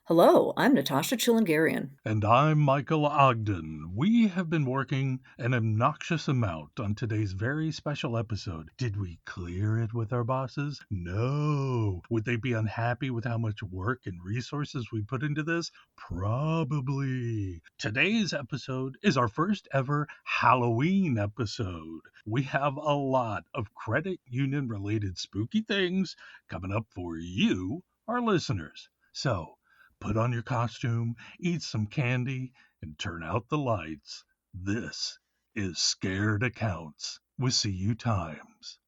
Hello, I'm Natasha Chillengarian. And I'm Michael Ogden. We have been working an obnoxious amount on today's very special episode. Did we clear it with our bosses? No. Would they be unhappy with how much work and resources we put into this? Probably. Today's episode is our first ever Halloween episode. We have a lot of credit union related spooky things coming up for you, our listeners. So, put on your costume, eat some candy, and turn out the lights. This is Scared Accounts with CU Times.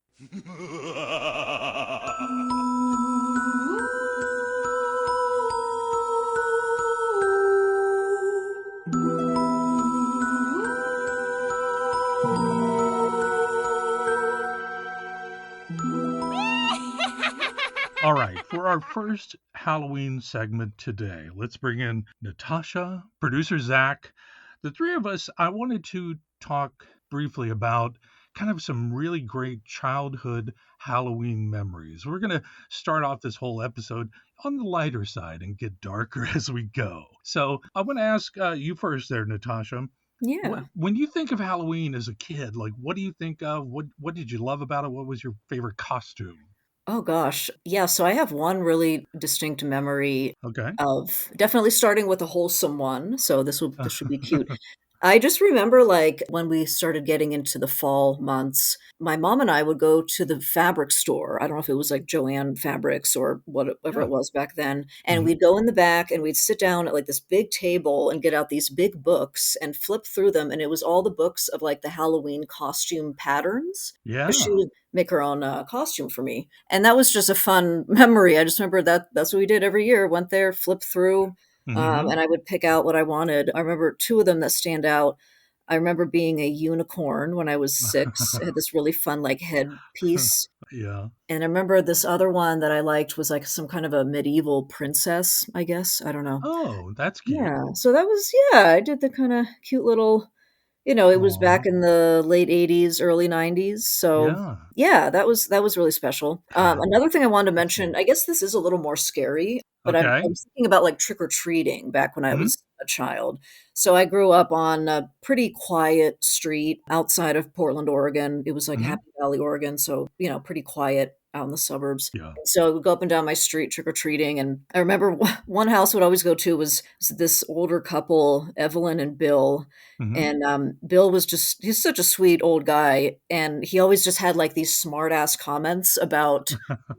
All right, for our first Halloween segment today, let's bring in Natasha, producer Zach. The three of us, I wanted to talk briefly about kind of some really great childhood Halloween memories. We're going to start off this whole episode on the lighter side and get darker as we go. So I want to ask you first there, Natasha. Yeah. When you think of Halloween as a kid, like what do you think of? What did you love about it? What was your favorite costume? Oh gosh. Yeah, so I have one really distinct memory Okay. of definitely starting with a wholesome one, so this should be cute. I just remember, like, when we started getting into the fall months, my mom and I would go to the fabric store. I don't know if it was, like, Joann Fabrics or whatever Yeah. it was back then, and Mhm. we'd go in the back, and we'd sit down at, like, this big table and get out these big books and flip through them, and it was all the books of, like, the Halloween costume patterns, 'cause she Yeah. would make her own, costume for me, and that was just a fun memory. I just remember that's what we did every year, went there, flipped through, Mhm. and I would pick out what I wanted. I remember 2 of them that stand out. I remember being a unicorn when I was 6. It had this really fun, like, headpiece, Yeah. and I remember this other one that I liked was, like, some kind of a medieval princess, I guess, I don't know. Oh, that's cute. Yeah, so that was yeah, I did the kinda cute little it was Aw. back in the late '80s, early '90s, so Yeah. yeah, that was really special. Another thing I wanted to That's cool. mention, I guess this is a little more scary, but I Okay. was thinking about, like, trick-or-treating back when I Mhm. was a child. So I grew up on a pretty quiet street outside of Portland, Oregon. It was, like, Mhm. Happy Valley, Oregon, so, pretty quiet out in the suburbs. Yeah. So I would go up and down my street trick-or-treating, and I remember one house would always go to was this older couple, Evelyn and Bill, Mhm. and, Bill was just he's such a sweet old guy, and he always just had, like, these smart ass comments about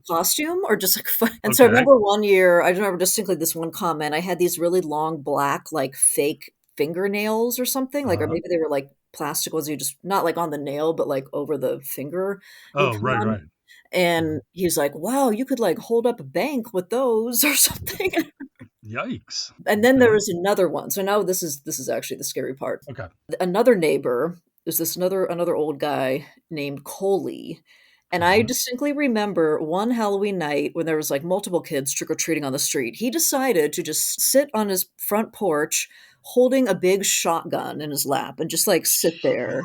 costume or just, like, fun and so I Okay. remember one year, I remember distinctly this one comment, I had these really long, black, like, fake fingernails or something, like or Uh-huh. maybe they were, like, plastic ones you just not, like, on the nail, but, like, over the finger would Oh, come right, on, right. and Mhm. he's like, "Wow, you could, like, hold up a bank with those," or something. Yikes. And then there Okay. was another one. So now this is actually the scary part. Okay. Another neighbor is this another old guy named Coley, and I Mhm. distinctly remember one Halloween night when there was, like, multiple kids trick-or-treating on the street. He decided to just sit on his front porch holding a big shotgun in his lap and just, like, sit there.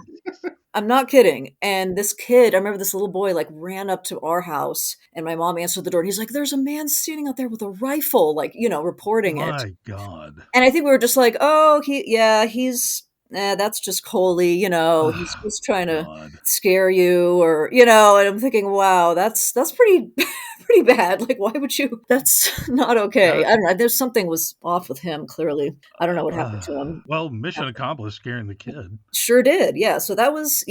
I'm not kidding, and this kid I remember this little boy, like, ran up to our house, and my mom answered the door, and he's like, "There's a man standing out there with a rifle," like, reporting it. My God. And I think we were just like, "Oh, he's that's just Coley, he's Oh, just trying to God. scare you," or, and I'm thinking, "Wow, that's pretty pretty bad, like, why would you that's not okay." That I don't know, there's something was off with him, clearly. I don't know what happened to him well, mission after. accomplished scaring the kid. Sure did, yeah, so that was,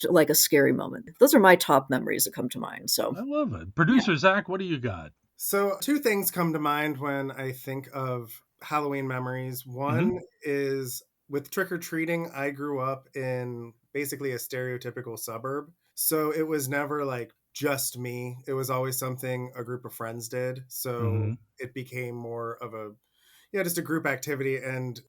like, a scary moment. Those are my top memories that come to mind, so, I love it. yeah. Producer Zach, what do you got? So, two things come to mind when I think of Halloween memories. Mhm. One is with trick or treating, I grew up in basically a stereotypical suburb. So, it was never like just me, it was always something a group of friends did. So, Mhm. it became more of just a group activity and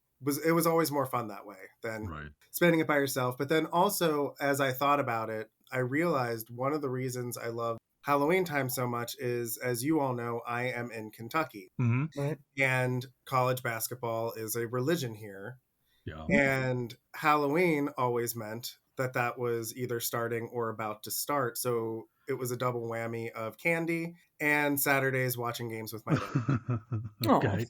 it was always more fun that way than Right. spending it by yourself. But then also, as I thought about it, I realized one of the reasons I love Halloween time so much is, as you all know, I am in Kentucky, Mhm. Right. and college basketball is a religion here. Yeah. And Halloween always meant that that was either starting or about to start. So it was a double whammy of candy and Saturdays watching games with my dad. Oh. Okay.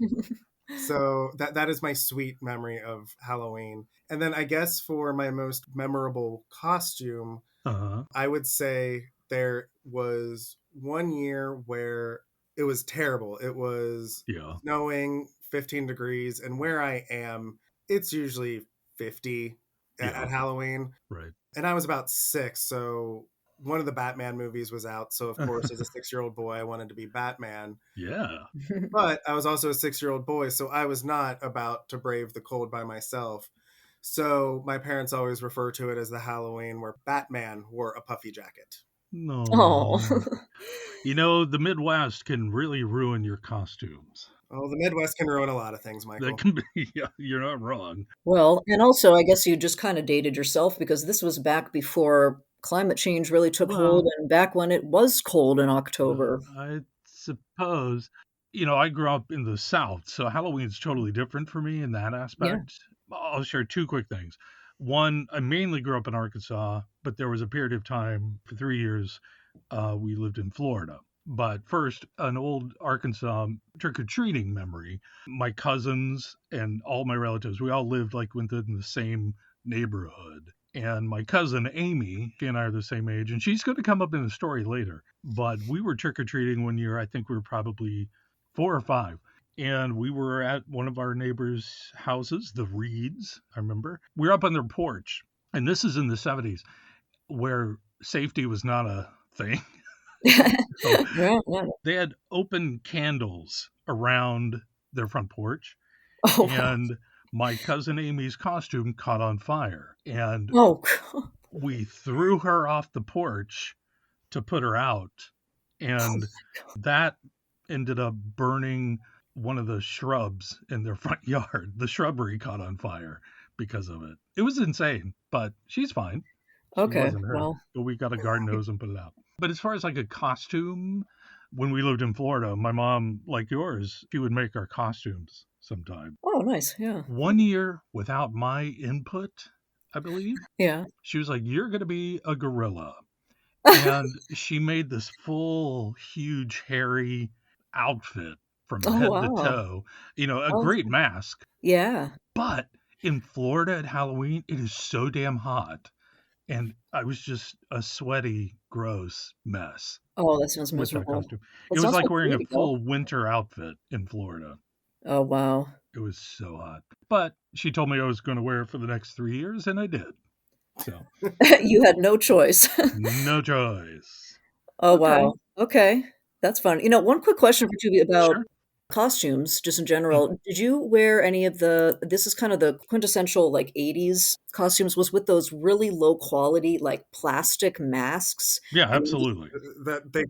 So that is my sweet memory of Halloween. And then I guess for my most memorable costume, Uh-huh. I would say there was one year where it was terrible. It was Yeah. snowing, 15 degrees, and where I am, it's usually 50 Yeah. at Halloween. Right. And I was about 6, so one of the Batman movies was out. So of course, as a 6-year-old boy, I wanted to be Batman. Yeah. But I was also a 6-year-old boy, so I was not about to brave the cold by myself. So my parents always refer to it as the Halloween where Batman wore a puffy jacket. Oh. No. You know, the Midwest can really ruin your costumes. Oh, the Midwest can ruin a lot of things, That Michael. can be, yeah, you're not wrong. Well, and also, I guess you just kind of dated yourself because this was back before climate change really took hold Well, and back when it was cold in October. I suppose, I grew up in the South, so Halloween's totally different for me in that Yeah. aspect. I'll share two quick things. One, I mainly grew up in Arkansas, but there was a period of time for 3 years we lived in Florida. But first, an old Arkansas trick or treating memory. My cousins and all my relatives, we all lived like within the same neighborhood. And my cousin Amy, she and I are the same age, and she's going to come up in the story later. But we were trick or treating one year. I think we were probably 4 or 5. And we were at one of our neighbors' houses, the Reeds, I remember. We were up on their porch. And this is in the 70s where safety was not a thing. So Yeah, yeah. they had open candles around their front porch, Oh, wow. and my cousin Amy's costume caught on fire. And Oh, God. we threw her off the porch to put her out. Oh, And that ended up burning one of the shrubs in their front yard. The shrubbery caught on fire because of it. It was insane, but she's fine. She okay. wasn't hurt, Well, but we got a garden hose and put it out. But as far as like a costume, when we lived in Florida, my mom, like yours, she would make our costumes sometime. oh, nice. Yeah. One year without my input, I believe, Yeah. she was like, "You're going to be a gorilla." And she made this full, huge, hairy outfit from Oh, head to wow. toe, a Oh, great mask. yeah. But in Florida at Halloween, it is so damn hot. And I was just a sweaty, gross mess Oh, that sounds with that miserable. costume. Well, It it was sounds like like wearing you a need to go. full winter outfit in Florida. Oh, wow. It was so hot. But she told me I was going to wear it for the next 3 years, and I did. So, You had no choice. no choice. Oh, Okay, wow. Okay. That's fun. One quick question for you about sure. costumes, just in Mhm. general. Did you wear any of this is kind of the quintessential, like, 80s costumes, was with those really low quality, like, plastic masks, Yeah, and it was absolutely. That they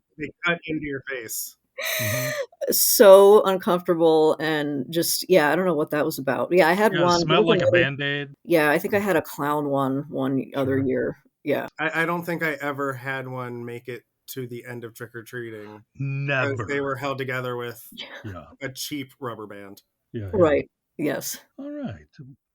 cut into your face. Hmm. so uncomfortable and just yeah, I don't know what that was about. Yeah, I had Yeah, it one. There smelled was like a another band aid. yeah, I think I had a clown one other Sure. year. Yeah. I don't think I ever had one make it to the end of trick or treating because they Never. were held together with Yeah, a cheap rubber band. yeah, yeah. Right. Yes. All right.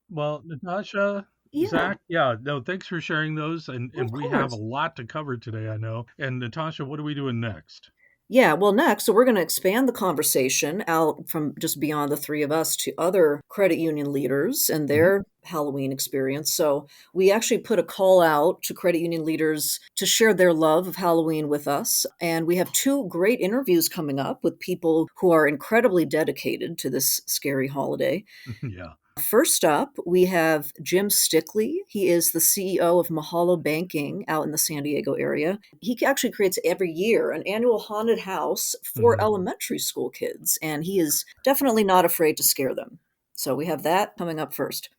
Well, Natasha, Yeah, Zach, yeah, no, thanks for sharing those. And, of and we have a course. lot to cover today, I know. And Natasha, what are we doing next? Yeah, well, next, so we're going to expand the conversation out from just beyond the three of us to other credit union leaders and Hmm. their Halloween experience. So, we actually put a call out to credit union leaders to share their love of Halloween with us. And we have two great interviews coming up with people who are incredibly dedicated to this scary holiday. Yeah. First up, we have Jim Stickley. He is the CEO of Mahalo Banking out in the San Diego area. He actually creates every year an annual haunted house for Hmm. elementary school kids, and he is definitely not afraid to scare them. So we have that coming up first.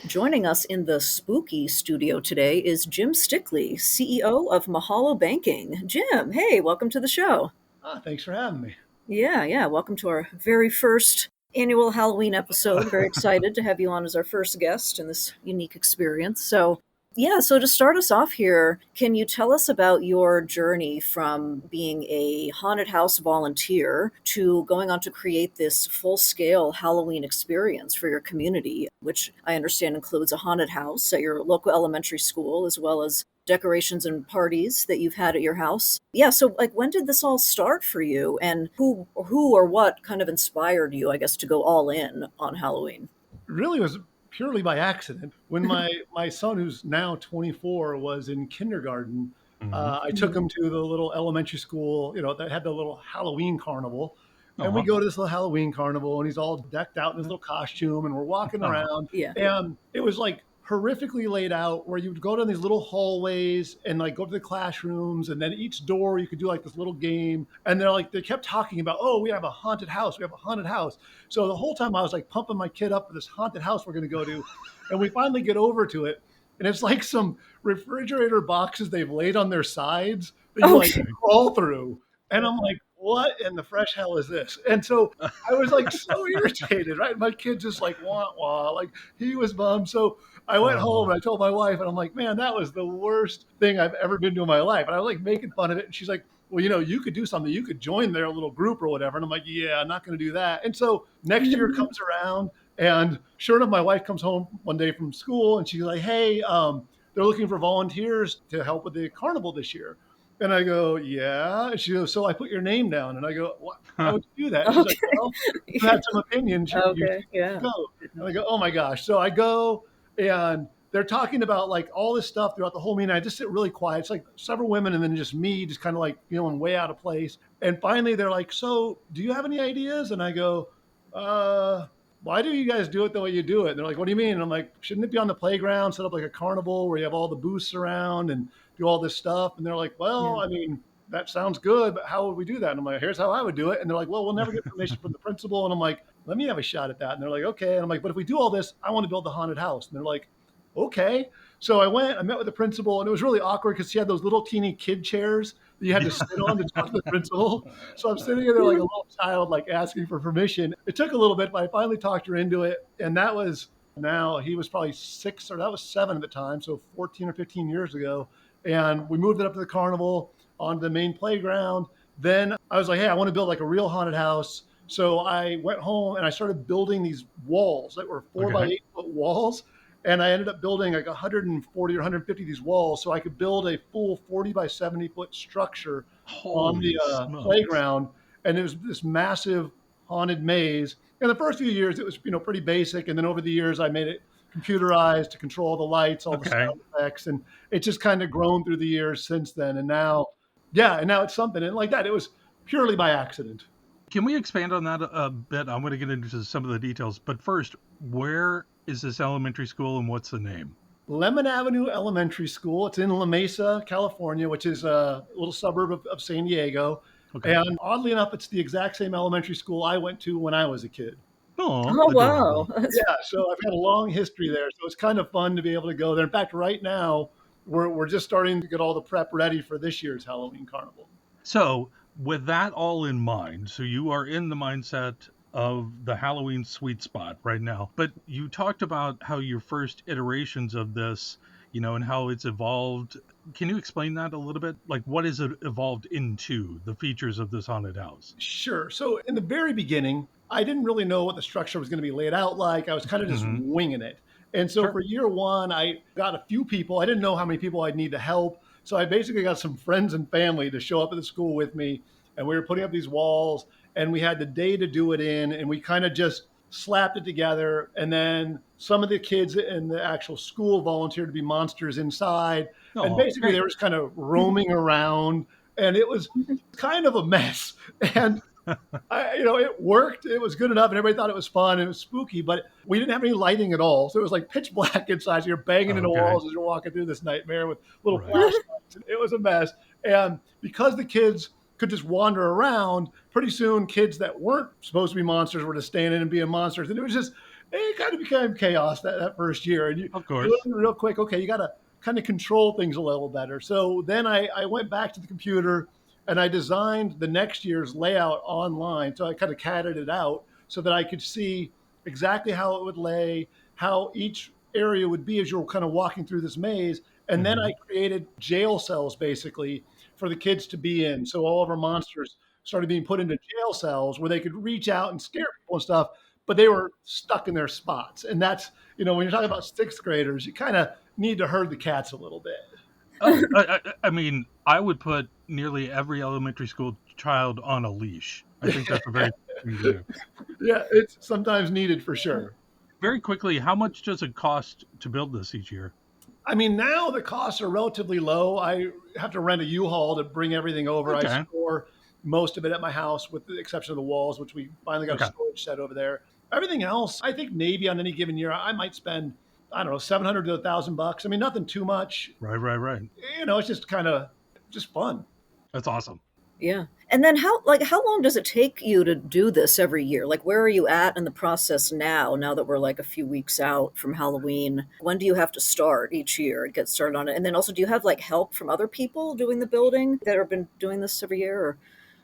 Joining us in the spooky studio today is Jim Stickley, CEO of Mahalo Banking. Jim, hey, welcome to the show. Thanks for having me. Yeah, yeah. Welcome to our very first annual Halloween episode. Very excited to have you on as our first guest in this unique experience. So, Yeah, so to start us off here, can you tell us about your journey from being a haunted house volunteer to going on to create this full scale Halloween experience for your community, which I understand includes a haunted house at your local elementary school, as well as decorations and parties that you've had at your house? Yeah, so like when did this all start for you, and who or what kind of inspired you, I guess, to go all in on Halloween? Really was purely by accident. When my son, who's now 24, was in kindergarten, Hmm. I took Mhm. him to the little elementary school, that had the little Halloween carnival. And we Oh, go to this little Halloween carnival, and he's all decked out in his little costume, and we're walking oh, around. Yeah. And it was like horrifically laid out where you would go down these little hallways and like go to the classrooms, and then each door you could do like this little game. And they kept talking about, oh, we have a haunted house, we have a haunted house. So the whole time I was like pumping my kid up for this haunted house we're going to go to. And we finally get over to it. And it's like some refrigerator boxes they've laid on their sides that you like Okay. okay. crawl through. And I'm like, what in the fresh hell is this? And so I was like so irritated, right? My kid just like wah wah, like he was bummed. So I went home Oh, and I told my wife, and I'm like, man, that was the worst thing I've ever been to in my life. And I was like making fun of it. And she's like, well, you could do something. You could join their little group or whatever. And I'm like, yeah, I'm not going to do that. And so next year comes around, and sure enough, my wife comes home one day from school, and she's like, hey, they're looking for volunteers to help with the carnival this year. And I go, yeah. And she goes, so I put your name down. And I go, why would you do that? And she's like, Okay. well, you had some opinions. You Okay, should yeah. go. And I go, oh my gosh. So I go, and they're talking about like all this stuff throughout the whole meeting. I just sit really quiet. It's like several women and then just me, just kind of like feeling way out of place. And finally they're like, so do you have any ideas? And I go, why do you guys do it the way you do it? And they're like, what do you mean? And I'm like, shouldn't it be on the playground, set up like a carnival where you have all the booths around and do all this stuff? And they're like, Yeah. well, I mean, that sounds good, but how would we do that? And I'm like, here's how I would do it. And they're like, well, we'll never get permission from the principal. And I'm like, let me have a shot at that. And they're like, okay. And I'm like, but if we do all this, I want to build the haunted house. And they're like, okay. So I met with the principal, and it was really awkward because she had those little teeny kid chairs that you had to yeah. sit on to talk to the principal. So I'm sitting there like a little child, like asking for permission. It took a little bit, but I finally talked her into it. And that was now he was probably 6 or that was 7 at the time. So 14 or 15 years ago. And we moved it up to the carnival onto the main playground. Then I was like, hey, I want to build like a real haunted house. So I went home and I started building these walls that were 4 by Okay. 8 foot walls. And I ended up building like 140 or 150 of these walls so I could build a full 40 by 70-foot structure on the Holy smokes. playground. And it was this massive haunted maze. In the first few years, it was pretty basic, and then over the years, I made it computerized to control the lights, all the Okay. sound effects, and it's just kind of grown through the years since then. And now, yeah, and now it's something. And like that, it was purely by accident. Can we expand on that a bit? I'm going to get into some of the details, but first, where is this elementary school and what's the name? Lemon Avenue Elementary School. It's in La Mesa, California, which is a little suburb of San Diego. Okay. And oddly enough, it's the exact same elementary school I went to when I was a kid. Oh, Oh, wow. adorable. That's Yeah, so I've got a long history there. So it's kind of fun to be able to go there. In fact, right now, we're just starting to get all the prep ready for this year's Halloween carnival. So, with that all in mind, so you are in the mindset of the Halloween sweet spot right now, but you talked about how your first iterations of this, and how it's evolved. Can you explain that a little bit? Like, what is it evolved into, the features of this haunted house? Sure. So in the very beginning, I didn't really know what the structure was going to be laid out like. I was kind of just Hmm. winging it. And so Sure. for year one, I got a few people. I didn't know how many people I'd need to help. So I basically got some friends and family to show up at the school with me. And we were putting up these walls, and we had the day to do it in. And we kind of just slapped it together. And then some of the kids in the actual school volunteered to be monsters inside. And Oh, basically, they great. were just kind of roaming around. And it was kind of a mess. And it worked. It was good enough, and everybody thought it was fun. It was spooky, but we didn't have any lighting at all, so it was like pitch black inside. So you're banging into Okay. walls as you're walking through this nightmare with little Right. flashlights. It was a mess, and because the kids could just wander around, pretty soon kids that weren't supposed to be monsters were just staying in and being monsters, and it kind of became chaos that first year. And Of you course. learn real quick. Okay, you got to kind of control things a little better. So then I went back to the computer and I designed the next year's layout online. So I kind of catted it out so that I could see exactly how it would lay, how each area would be as you're kind of walking through this maze. And then I created jail cells basically for the kids to be in. So all of our monsters started being put into jail cells where they could reach out and scare people and stuff, but they were stuck in their spots. And that's, when you're talking about sixth graders, you kind of need to herd the cats a little bit. I mean, I would put nearly every elementary school child on a leash. I think that's a very thing to do. Yeah, it's sometimes needed for sure. Very quickly, how much does it cost to build this each year? I mean, now the costs are relatively low. I have to rent a U-Haul to bring everything over. I Okay. store most of it at my house with the exception of the walls, which we finally got a Okay. storage set over there. Everything else, I think maybe on any given year, I might spend, I don't know, 700 to $1,000. I mean, nothing too much. Right. It's just kind of just fun. That's awesome. Yeah. And then how long does it take you to do this every year? Like, where are you at in the process now that we're like a few weeks out from Halloween? When do you have to start each year and get started on it? And then also, do you have like help from other people doing the building that have been doing this every year? Or?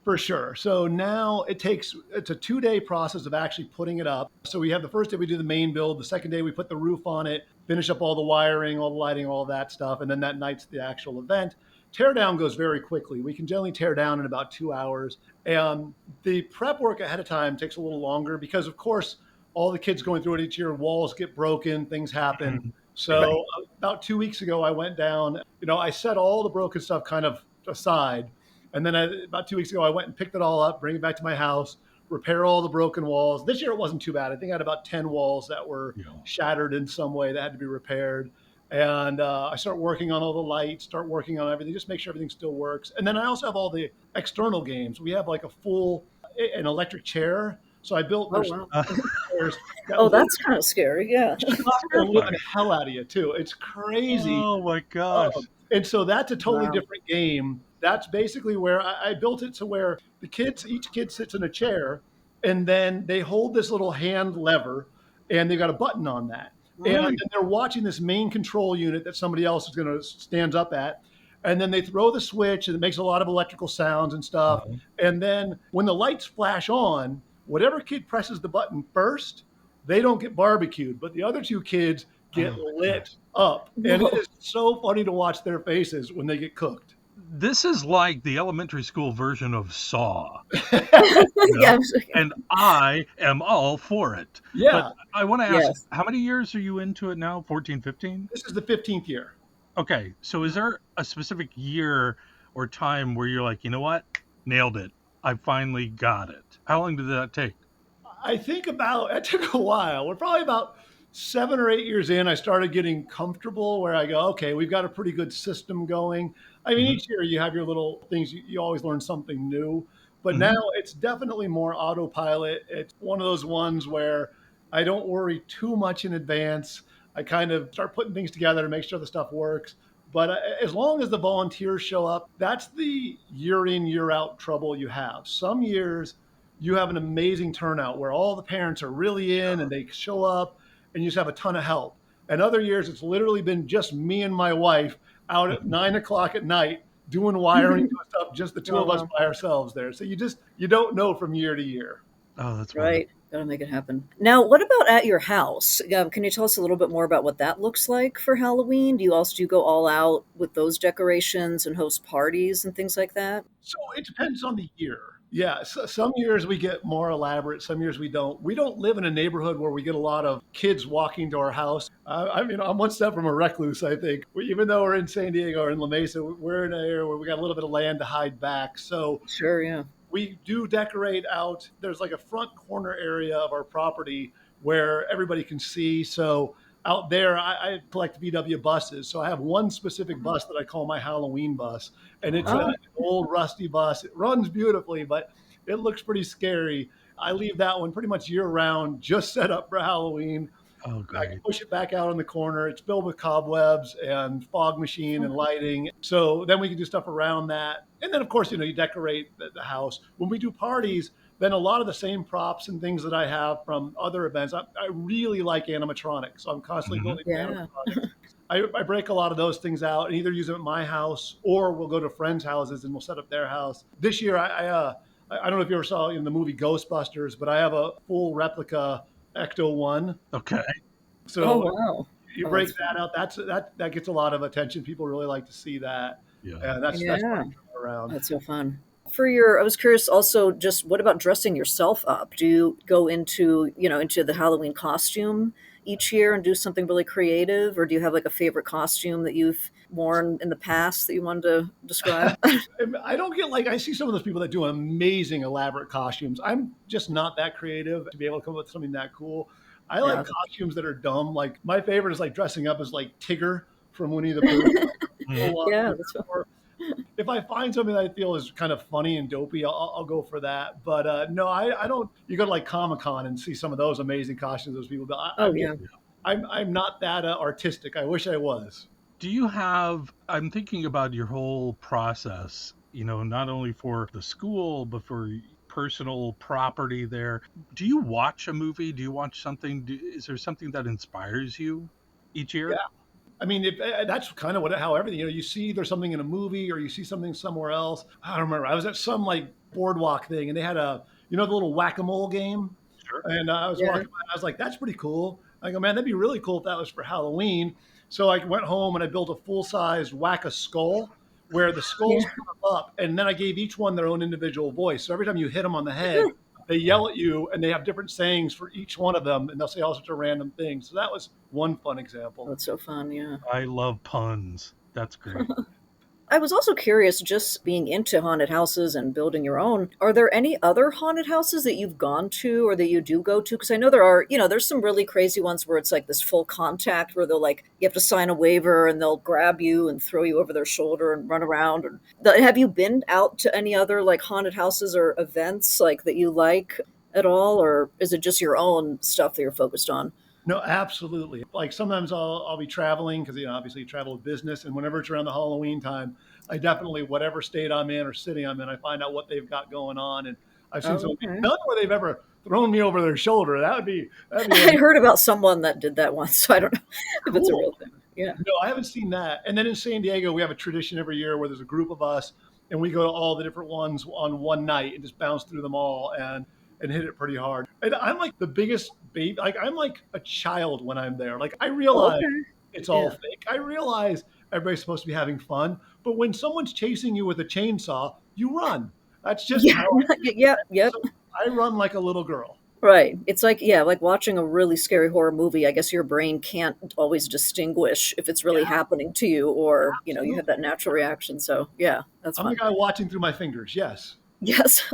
For sure. So now it's a 2-day process of actually putting it up. So we have the first day we do the main build. The second day we put the roof on it, finish up all the wiring, all the lighting, all that stuff. And then that night's the actual event. Teardown goes very quickly. We can generally tear down in about 2 hours. And the prep work ahead of time takes a little longer because, of course, all the kids going through it each year, walls get broken, things happen. So about 2 weeks ago, I went down, I set all the broken stuff kind of aside. And then about 2 weeks ago, I went and picked it all up, bring it back to my house, repair all the broken walls. This year, it wasn't too bad. I think I had about 10 walls that were shattered in some way that had to be repaired. And I start working on all the lights, start working on everything, just make sure everything still works. And then I also have all the external games. We have like an electric chair. So I built chairs. That's kind of scary. Yeah. The hell out of you too. It's crazy. Oh my gosh. And so that's a totally different game. That's basically where I built it to where each kid sits in a chair and then they hold this little hand lever and they got a button on that. And they're watching this main control unit that somebody else is going to stand up at. And then they throw the switch and it makes a lot of electrical sounds and stuff. And then when the lights flash on, whatever kid presses the button first, they don't get barbecued, but the other two kids get lit up. And it is so funny to watch their faces when they get cooked. This is like the elementary school version of Saw. And I am all for it. Yeah. But I want to ask, how many years are you into it now? 14, 15? This is the 15th year. Okay. So is there a specific year or time where you're like, you know what? Nailed it. I finally got it. How long did that take? I think it took a while. We're probably about 7 or 8 years in. I started getting comfortable where I go, okay, we've got a pretty good system going. I mean, each year you have your little things. You always learn something new. But now it's definitely more autopilot. It's one of those ones where I don't worry too much in advance. I kind of start putting things together to make sure the stuff works. But as long as the volunteers show up, that's the year in, year out trouble you have. Some years you have an amazing turnout where all the parents are really in and they show up and you just have a ton of help. And other years it's literally been just me and my wife out at 9 o'clock at night doing wiring, doing stuff, just the two of us by ourselves there. So you don't know from year to year. Oh, that's right. Got to make it happen. Now, what about at your house? Can you tell us a little bit more about what that looks like for Halloween? Do you go all out with those decorations and host parties and things like that? So it depends on the year. Yeah, so some years we get more elaborate. Some years we don't. We don't live in a neighborhood where we get a lot of kids walking to our house. I'm one step from a recluse, I think. Even though we're in San Diego or in La Mesa, we're in an area where we got a little bit of land to hide back. So sure, yeah. We do decorate out. There's like a front corner area of our property where everybody can see. So out there, I collect VW buses. So I have one specific bus that I call my Halloween bus. And it's an old rusty bus. It runs beautifully, but it looks pretty scary. I leave that one pretty much year round, just set up for Halloween. Oh, great. I can push it back out in the corner. It's filled with cobwebs and fog machine and lighting. So then we can do stuff around that. And then, of course, you decorate the house. When we do parties, then a lot of the same props and things that I have from other events. I really like animatronics, so I'm constantly building animatronics. I break a lot of those things out and either use them at my house or we'll go to friends' houses and we'll set up their house. This year, I don't know if you ever saw in the movie Ghostbusters, but I have a full replica Ecto-1. Okay. So wow. You Oh, break that's that fun. out. That gets a lot of attention. People really like to see that, Yeah. and that's fun Yeah, to throw around. that's so fun. I was curious also, just what about dressing yourself up? Do you go into the Halloween costume each year and do something really creative, or do you have like a favorite costume that you've worn in the past that you wanted to describe? I don't get like I see some of those people that do amazing elaborate costumes. I'm just not that creative to be able to come up with something that cool. I like Yeah. costumes that are dumb. Like my favorite is like dressing up as like Tigger from Winnie the Pooh. Mhm. Full on Yeah, Tigger. that's fun. Or if I find something that I feel is kind of funny and dopey, I'll go for that. But no, I don't. You go to like Comic Con and see some of those amazing costumes those people. But Oh, I'm just yeah. I'm not that artistic. I wish I was. Do you have, I'm thinking about your whole process, not only for the school, but for personal property there. Do you watch a movie? Do you watch something? Is there something that inspires you each Yeah. year? I mean, that's kind of how everything, you see there's something in a movie or you see something somewhere else. I don't remember. I was at some like boardwalk thing and they had the little whack-a-mole game. Sure. And I was Yeah. walking by, I was like, that's pretty cool. I go, man, that'd be really cool if that was for Halloween. So I went home and I built a full-size whack-a-skull where the Yeah. skulls come up. And then I gave each one their own individual voice. So every time you hit them on the head, they yell at you and they have different sayings for each one of them and they'll say all sorts of random things. So that was one fun example. That's so fun. Yeah. I love puns. That's great. I was also curious, just being into haunted houses and building your own, are there any other haunted houses that you've gone to or that you do go to? Because I know there's some really crazy ones where it's like this full contact where they'll like, you have to sign a waiver and they'll grab you and throw you over their shoulder and run around. Have you been out to any other like haunted houses or events like that you like at all? Or is it just your own stuff that you're focused on? No, absolutely. Like sometimes I'll be traveling because obviously you travel with business, and whenever it's around the Halloween time, I definitely whatever state I'm in or city I'm in, I find out what they've got going on, and I've seen Oh, some okay. none where they've ever thrown me over their shoulder. That'd be I one heard about someone that did that once, so I don't know if it's a cool. real thing. Yeah. No, I haven't seen that. And then in San Diego, we have a tradition every year where there's a group of us and we go to all the different ones on one night and just bounce through them all and hit it pretty hard. And I'm like the biggest baby. Like I'm like a child when I'm there. Like I Oh, realize okay. it's all Yeah. fake. I realize everybody's supposed to be having fun, but when someone's chasing you with a chainsaw, you run. That's just Yeah. how I Yep. Yep. so I run like a little girl. Right. It's like, yeah, like watching a really scary horror movie. I guess your brain can't always distinguish if it's really Yeah, happening to you or, you have absolutely. that natural reaction. So, yeah, that's I'm the fun. guy watching through my fingers. Yes. Yes.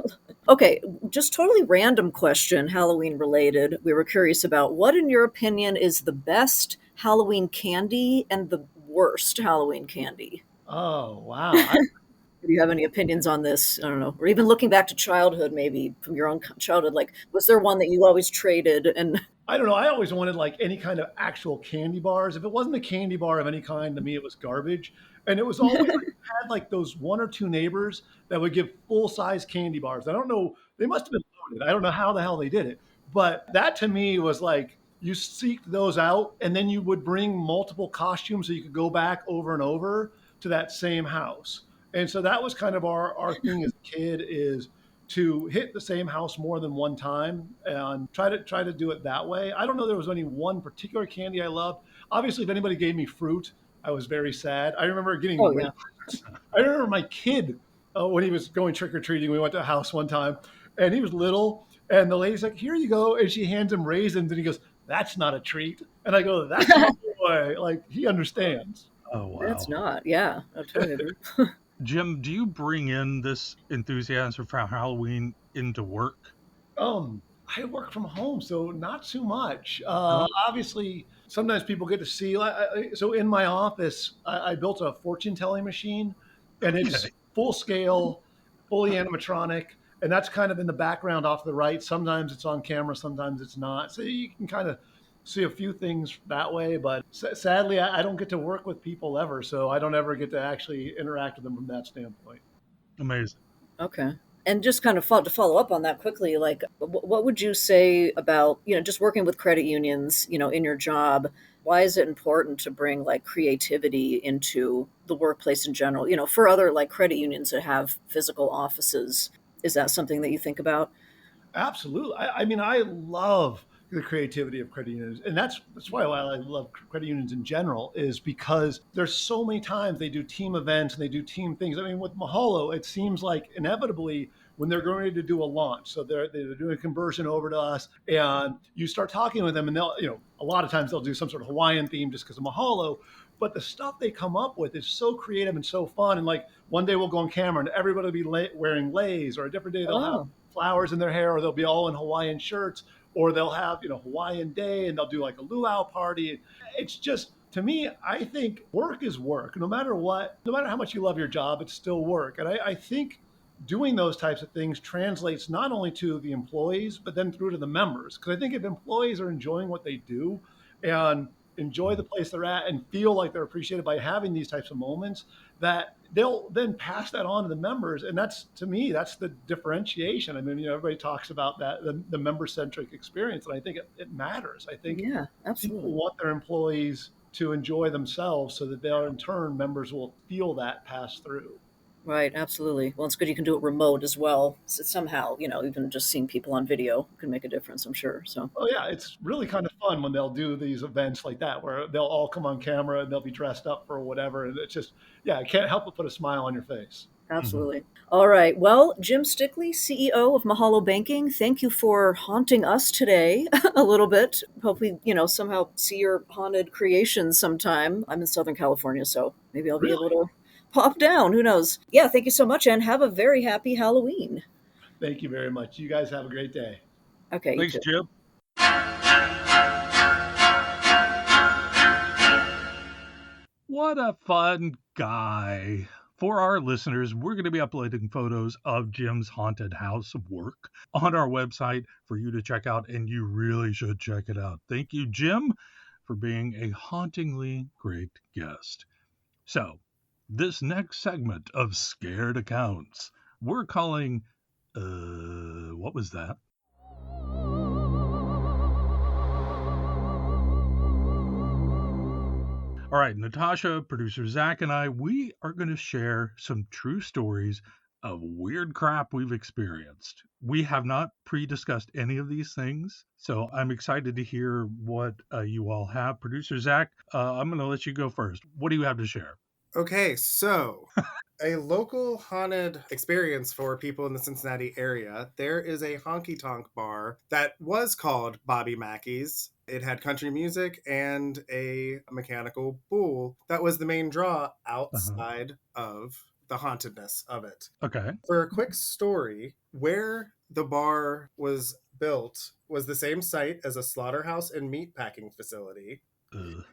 Okay. Just totally random question, Halloween related. We were curious about what, in your opinion, is the best Halloween candy and the worst Halloween candy? Oh, wow. Do you have any opinions on this? I don't know. Or even looking back to childhood, maybe from your own childhood, like, was there one that you always traded? And I don't know. I always wanted like any kind of actual candy bars. If it wasn't a candy bar of any kind, to me it was garbage. And it was always like you had like those one or two neighbors that would give full size candy bars. I don't know. They must have been loaded. I don't know how the hell they did it. But that to me was like you seeked those out and then you would bring multiple costumes so you could go back over and over to that same house. And so that was kind of our thing as a kid is to hit the same house more than one time and try to do it that way. I don't know there was any one particular candy I loved. Obviously, if anybody gave me fruit, I was very sad. I remember getting oh, yeah. raisins. I remember my kid when he was going trick or treating. We went to a house one time, and he was little, and the lady's like, "Here you go," and she hands him raisins, and he goes, "That's not a treat." And I go, "That's my boy." Like he understands. Oh, That's wow. not. Yeah, I totally agree. Jim, do you bring in this enthusiasm for Halloween into work? Um, I work from home, so not too much. Oh, Obviously, sometimes people get to see. So in my office, I built a fortune telling machine, and it's okay. full scale, fully animatronic, and that's kind of in the background off to the right. Sometimes it's on camera, sometimes it's not. So you can kind of see a few things that way. But sadly, I don't get to work with people ever, so I don't ever get to actually interact with them from that standpoint. Amazing. Okay. And just kind of to follow up on that quickly, like, what would you say about, just working with credit unions, in your job? Why is it important to bring like creativity into the workplace in general, for other like credit unions that have physical offices? Is that something that you think about? Absolutely. I mean, I love the creativity of credit unions. And that's why I love credit unions in general, is because there's so many times they do team events and they do team things. I mean, with Mahalo, it seems like inevitably when they're going to do a launch, so they're doing a conversion over to us, and you start talking with them, and they'll, a lot of times they'll do some sort of Hawaiian theme just because of Mahalo. But the stuff they come up with is so creative and so fun. And like one day we'll go on camera and everybody will be wearing leis, or a different day they'll have flowers in their hair, or they'll be all in Hawaiian shirts, or they'll have, Hawaiian day, and they'll do like a luau party. It's just, to me, I think work is work. No matter what, no matter how much you love your job, it's still work. And I think doing those types of things translates not only to the employees, but then through to the members. Because I think if employees are enjoying what they do and enjoy the place they're at and feel like they're appreciated by having these types of moments, that they'll then pass that on to the members. And that's, to me, that's the differentiation. I mean, everybody talks about that, the member-centric experience, and I think it matters. I think people want their employees to enjoy themselves so that they'll, in turn, members will feel that pass through. Right, absolutely. Well, it's good you can do it remote as well. So somehow, even just seeing people on video can make a difference, I'm sure. So. Oh yeah, it's really kind of fun when they'll do these events like that, where they'll all come on camera and they'll be dressed up for whatever, and it's just, it can't help but put a smile on your face. Absolutely. Mm-hmm. All right. Well, Jim Stickley, CEO of Mahalo Banking, thank you for haunting us today a little bit. Hope we, somehow see your haunted creations sometime. I'm in Southern California, so maybe I'll be able to pop down. Who knows? Yeah, thank you so much, and have a very happy Halloween. Thank you very much. You guys have a great day. Okay. Thanks, Jim. What a fun guy. For our listeners, we're going to be uploading photos of Jim's haunted house of work on our website for you to check out, and you really should check it out. Thank you, Jim, for being a hauntingly great guest. So, this next segment of Scared Accounts, we're calling, what was that? All right, Natasha, producer Zach, and I, we are going to share some true stories of weird crap we've experienced. We have not pre-discussed any of these things, so I'm excited to hear what you all have. Producer Zach, I'm going to let you go first. What do you have to share? Okay, so a local haunted experience for people in the Cincinnati area. There is a honky-tonk bar that was called Bobby Mackey's. It had country music and a mechanical bull that was the main draw outside of the hauntedness of it. Okay. For a quick story, where the bar was built was the same site as a slaughterhouse and meat packing facility.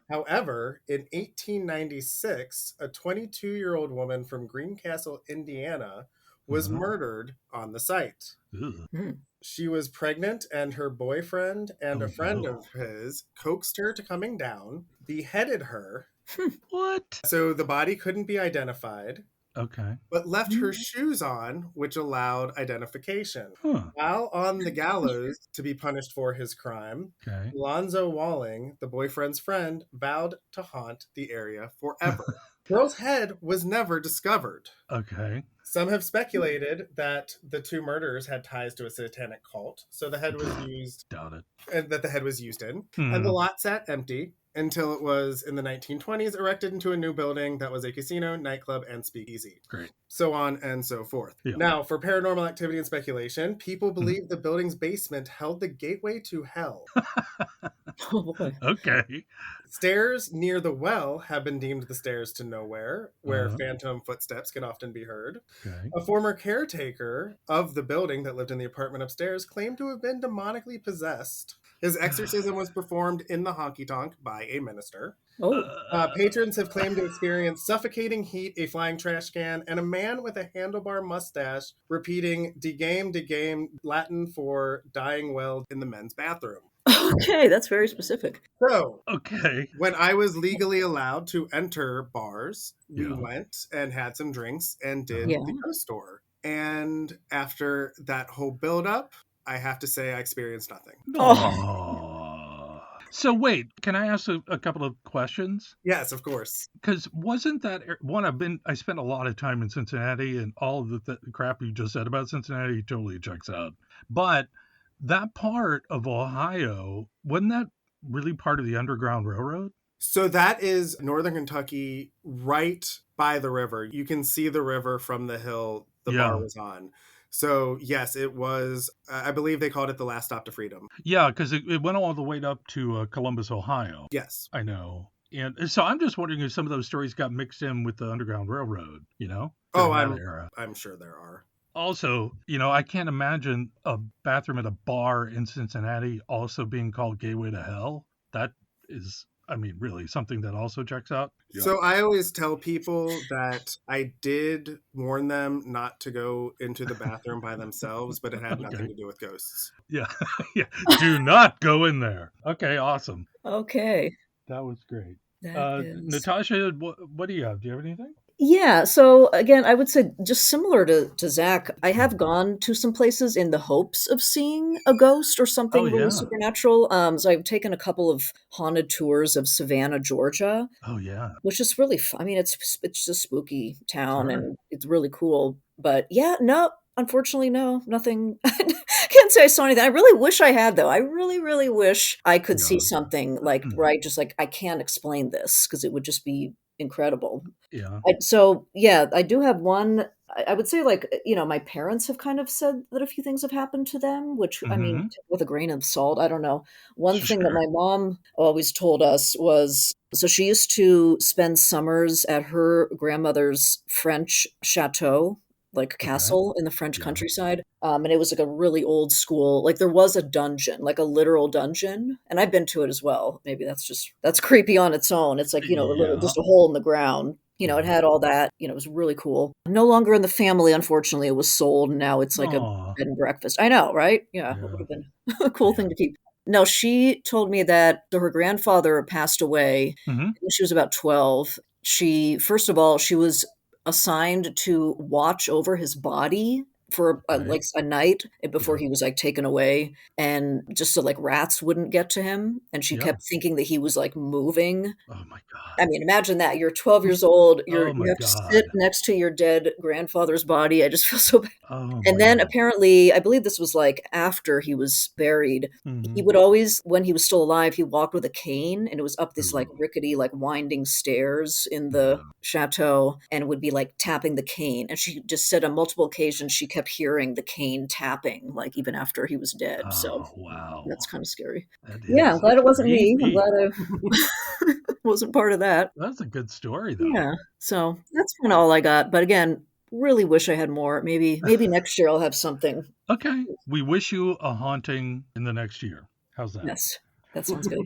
However, in 1896, a 22-year-old woman from Greencastle, Indiana, was murdered on the site. She was pregnant, and her boyfriend and a friend of his coaxed her to coming down, beheaded her. What? So the body couldn't be identified. Okay. But left her shoes on, which allowed identification. While on the gallows to be punished for his crime, Lonzo Walling, the boyfriend's friend, vowed to haunt the area forever. Girl's head was never discovered. Okay. Some have speculated that the two murderers had ties to a satanic cult, so the head was used. Doubt it. And that the head was used in. And the lot sat empty until it was, in the 1920s, erected into a new building that was a casino, nightclub, and speakeasy. Great. So on and so forth. Yeah. Now, for paranormal activity and speculation, people believe the building's basement held the gateway to hell. Okay. Stairs near the well have been deemed the stairs to nowhere, where phantom footsteps can often be heard. Okay. A former caretaker of the building that lived in the apartment upstairs claimed to have been demonically possessed. His exorcism was performed in the honky-tonk by a minister. Patrons have claimed to experience suffocating heat, a flying trash can, and a man with a handlebar mustache repeating "de game," Latin for dying well in the men's bathroom. Okay, that's very specific. So, okay, when I was legally allowed to enter bars, we went and had some drinks and did the ghost tour. And after that whole build-up, I have to say I experienced nothing. So wait, can I ask a couple of questions? Yes, of course. Because wasn't that one? I spent a lot of time in Cincinnati, and all of the crap you just said about Cincinnati totally checks out. But that part of Ohio, wasn't that really part of the Underground Railroad? So that is northern Kentucky, right by the river. You can see the river from the hill the bar Yeah. was on. So yes, it was. I believe they called it the last stop to freedom. Yeah, because it went all the way up to Columbus, Ohio. Yes. I know. And so I'm just wondering if some of those stories got mixed in with the Underground Railroad, during that era. I'm sure there are. Also, I can't imagine a bathroom at a bar in Cincinnati also being called Gateway to Hell. That is, I mean, really something that also checks out. Yeah. So I always tell people that I did warn them not to go into the bathroom by themselves, but it had nothing to do with ghosts. Yeah. Yeah. Do not go in there. Okay, awesome. Okay. That was great. That is. Natasha, what do you have? Do you have anything? Yeah, so again, I would say just similar to Zach, I have gone to some places in the hopes of seeing a ghost or Oh, something really yeah. supernatural. So I've taken a couple of haunted tours of Savannah, Georgia, Oh, yeah. which is really fun. I mean, it's a spooky town Sure. and it's really cool. But yeah, no, unfortunately, no, nothing. I can't say I saw anything. I really wish I had, though. I really, really wish I could see Yeah. something like, right, just like I can't explain this because it would just be incredible. Yeah. So yeah, I do have one. I would say like my parents have kind of said that a few things have happened to them, which I mean Mm-hmm. take with a grain of salt. I don't know. One thing that Sure. my mom always told us was so she used to spend summers at her grandmother's French chateau, like Okay. castle in the French Yeah. countryside. And it was like a really old school, like there was a dungeon, like a literal dungeon. And I've been to it as well. Maybe that's creepy on its own. It's like, Yeah. just a hole in the ground. It Yeah. had all that, it was really cool. No longer in the family, unfortunately. It was sold and now it's like a Aw. bed and breakfast. I know, right? Yeah, it would Yeah. have been a cool Yeah. thing to keep. No, she told me that her grandfather passed away Mm-hmm. when she was about 12. First of all, she was assigned to watch over his body for Okay. like a night before Yeah. he was like taken away, and just so like rats wouldn't get to him. And she Yeah. kept thinking that he was like moving. Oh, my God. I mean, imagine that. You're 12 years old, Oh, you my have to sit God. next to your dead grandfather's body. I just feel so bad. Oh, And then man. apparently, I believe this was like after he was buried, he Mm-hmm. would always, when he was still alive, he walked with a cane and it was up this like Ooh. rickety, like winding stairs in the Yeah. chateau and would be like tapping the cane. And she just said on multiple occasions she kept hearing the cane tapping, like even after he was dead. So Oh, wow. that's kind of scary. That Yeah, I'm is glad it wasn't me. I'm creepy. glad I wasn't part of that. That's a good story, though. Yeah. So that's kind of all I got. But again, really wish I had more. Maybe next year I'll have something. Okay. We wish you a haunting in the next year. How's that? Yes, that sounds good.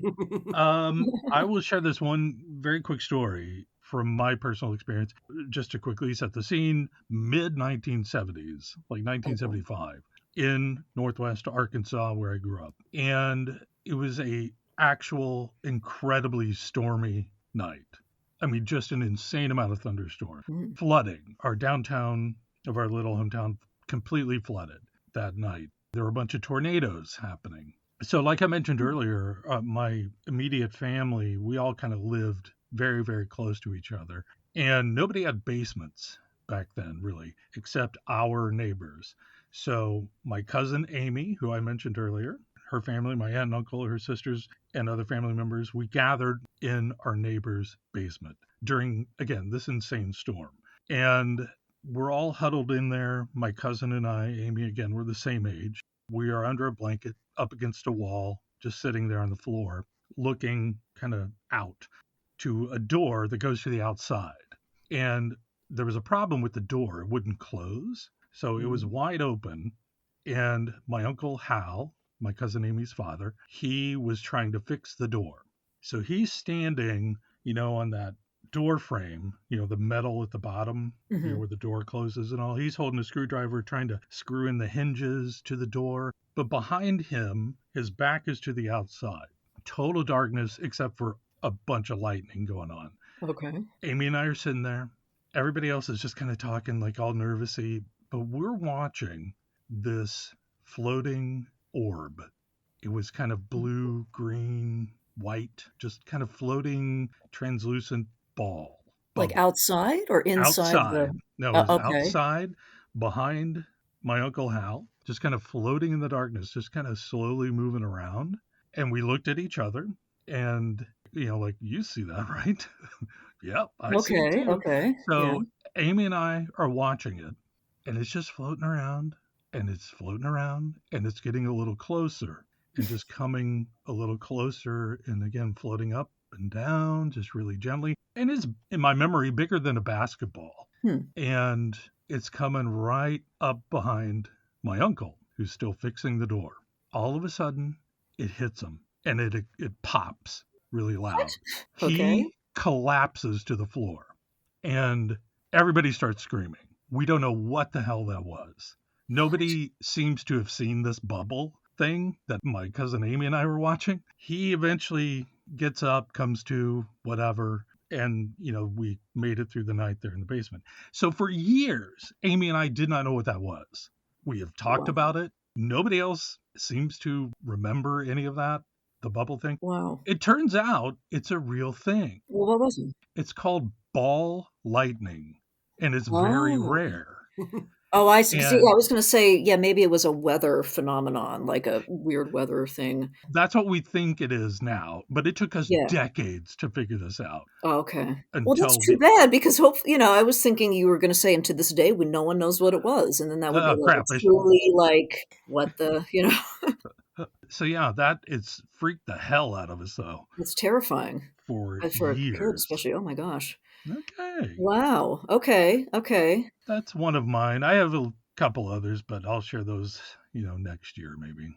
I will share this one very quick story from my personal experience, just to quickly set the scene. Mid 1970s, like 1975, in Northwest Arkansas, where I grew up, and it was a actual incredibly stormy night. I mean, just an insane amount of thunderstorm, Mm. flooding. Our downtown of our little hometown completely flooded that night. There were a bunch of tornadoes happening. So, like I mentioned earlier, my immediate family, we all kind of lived very, very close to each other. And nobody had basements back then, really, except our neighbors. So, my cousin Amy, who I mentioned earlier, her family, my aunt and uncle, her sisters, and other family members, we gathered in our neighbor's basement during, again, this insane storm. And we're all huddled in there. My cousin and I, Amy, again, we're the same age. We are under a blanket up against a wall, just sitting there on the floor, looking kind of out to a door that goes to the outside. And there was a problem with the door, it wouldn't close. So it was wide open. And my uncle Hal, my cousin Amy's father, he was trying to fix the door. So he's standing, on that door frame, the metal at the bottom, Mhm. where the door closes and all. He's holding a screwdriver trying to screw in the hinges to the door. But behind him, his back is to the outside. Total darkness except for a bunch of lightning going on. Okay. Amy and I are sitting there. Everybody else is just kind of talking like all nervousy, but we're watching this floating orb. It was kind of blue, green, white, just kind of floating, translucent ball, Like bubble. outside or inside the Outside. No, it was okay. outside behind my Uncle Hal. just kind of floating in the darkness, just kind of slowly moving around. And we looked at each other and, like, you see that, right? Yep, I see it too. Okay. Yeah. So Amy and I are watching it, and it's just floating around, and it's floating around, and it's getting a little closer, and just coming a little closer, and again, floating up and down, just really gently. And it's, in my memory, bigger than a basketball. And it's coming right up behind my uncle, who's still fixing the door. All of a sudden, it hits him, and it pops really loud. Okay. He collapses to the floor, and everybody starts screaming. We don't know what the hell that was. Nobody seems to have seen this bubble thing that my cousin Amy and I were watching. He eventually gets up, comes to, whatever, and, we made it through the night there in the basement. So for years, Amy and I did not know what that was. We have talked about it. Nobody else seems to remember any of that, the bubble thing. Wow. It turns out it's a real thing. Well, what was it? It's called ball lightning, and it's very rare. Oh, I see. I was going to say, yeah, maybe it was a weather phenomenon, like a weird weather thing. That's what we think it is now, but it took us decades to figure this out. Oh, okay. Well, that's too bad, because hopefully, I was thinking you were going to say, and to this day, no one knows what it was, and then that would be like truly like, what the, So yeah, it's freaked the hell out of us, though. It's terrifying for years, kids, especially. Oh my gosh. Okay. Wow. Okay. That's one of mine. I have a couple others, but I'll share those, next year maybe.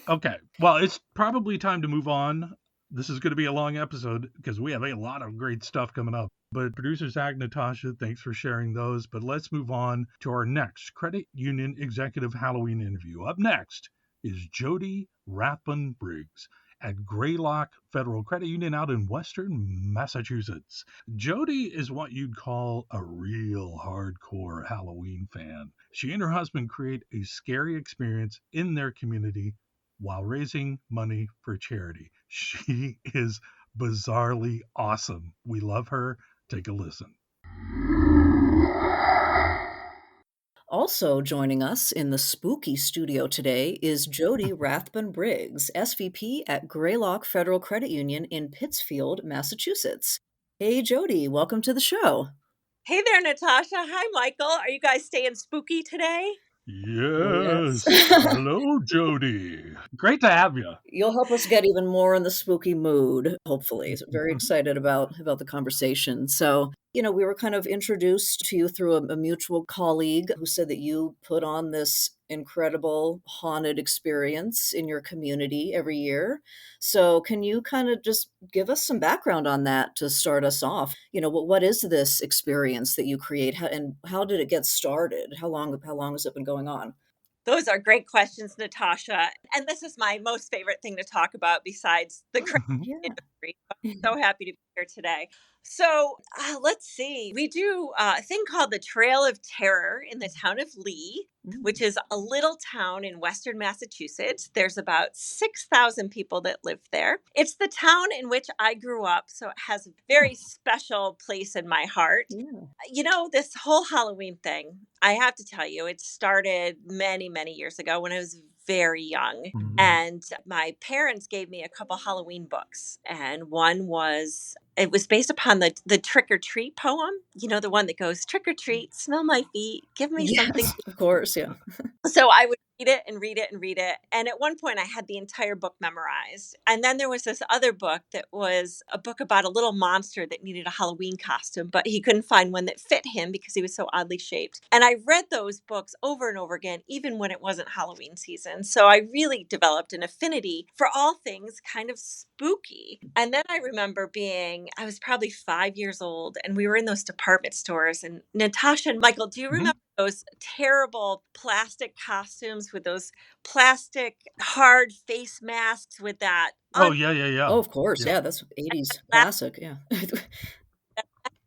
Okay. Well, it's probably time to move on. This is going to be a long episode because we have a lot of great stuff coming up. But producer Zach, Natasha, thanks for sharing those. But let's move on to our next credit union executive Halloween interview. Up next is Jody Rathbun-Briggs at Greylock Federal Credit Union out in Western Massachusetts. Jody is what you'd call a real hardcore Halloween fan. She and her husband create a scary experience in their community while raising money for charity. She is bizarrely awesome. We love her. Take a listen. Also joining us in the spooky studio today is Jody Rathbun-Briggs, SVP at Greylock Federal Credit Union in Pittsfield, Massachusetts. Hey, Jody, welcome to the show. Hey there, Natasha. Hi, Michael. Are you guys staying spooky today? Yes. Hello, Jody. Great to have you. You'll help us get even more in the spooky mood, hopefully. So very excited about the conversation. So, we were kind of introduced to you through a mutual colleague who said that you put on this incredible haunted experience in your community every year. So can you kind of just give us some background on that to start us off? What is this experience that you create, and how did it get started? How long has it been going on? Those are great questions, Natasha. And this is my most favorite thing to talk about besides the credit industry. I'm so happy to be here today. So let's see. We do a thing called the Trail of Terror in the town of Lee, which is a little town in Western Massachusetts. There's about 6,000 people that live there. It's the town in which I grew up, so it has a very special place in my heart. This whole Halloween thing, I have to tell you, it started many, many years ago when I was very young. And my parents gave me a couple Halloween books. And one was based upon the Trick or Treat poem. The one that goes, trick or treat, smell my feet, give me something. Of course, yeah. So I would read it and read it and read it. And at one point I had the entire book memorized. And then there was this other book that was a book about a little monster that needed a Halloween costume, but he couldn't find one that fit him because he was so oddly shaped. And I read those books over and over again, even when it wasn't Halloween season. So I really developed an affinity for all things kind of spooky. And then I remember I was probably 5 years old, and we were in those department stores. And Natasha and Michael, do you remember those terrible plastic costumes with those plastic hard face masks with that? Oh, yeah. Oh, of course. Yeah, that's 80s classic. Yeah.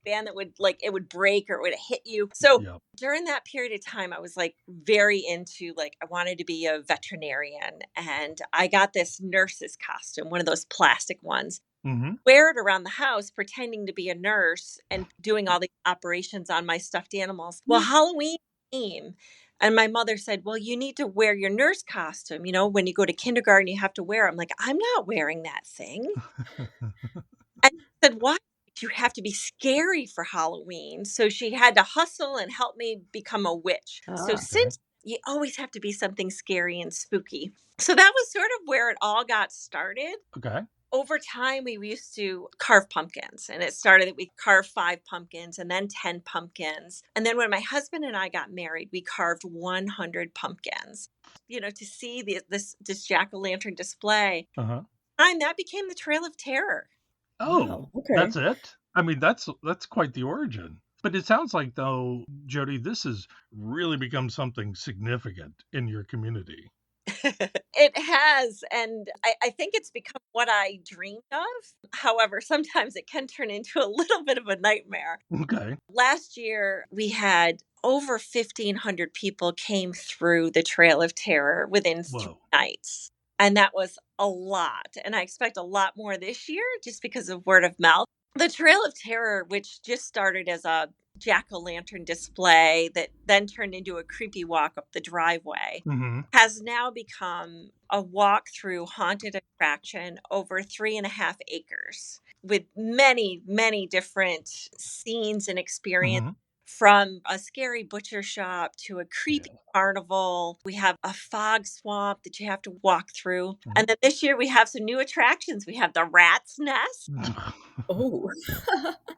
Band that would break or it would hit you. So during that period of time, I was very into I wanted to be a veterinarian, and I got this nurse's costume, one of those plastic ones. Wear it around the house, pretending to be a nurse and doing all the operations on my stuffed animals. Well, Halloween came And my mother said, well, you need to wear your nurse costume. When you go to kindergarten, you have to wear it. I'm like, I'm not wearing that thing. And she said, why? You have to be scary for Halloween. So she had to hustle and help me become a witch. So Ah. Okay. since you always have to be something scary and spooky. So that was sort of where it all got started. Okay. Over time, we used to carve pumpkins, and it started that we carved 5 pumpkins and then 10 pumpkins. And then when my husband and I got married, we carved 100 pumpkins. To see this jack-o'-lantern display, Uh-huh. and that became the Trail of Terror. Oh, Wow, okay. that's it? I mean, that's quite the origin. But it sounds like, though, Jody, this has really become something significant in your community. It has, and I think it's become what I dreamed of. However, sometimes it can turn into a little bit of a nightmare. Okay. Last year, we had over 1,500 people came through the Trail of Terror within 3 Whoa. nights. And that was a lot. And I expect a lot more this year just because of word of mouth. The Trail of Terror, which just started as a jack-o'-lantern display that then turned into a creepy walk up the driveway, Mm-hmm. has now become a walk through haunted attraction over 3.5 acres with many, many different scenes and experiences. Mm-hmm. From a scary butcher shop to a creepy Yeah. carnival. We have a fog swamp that you have to walk through. Mhm. And then this year we have some new attractions. We have the Rat's Nest. Oh,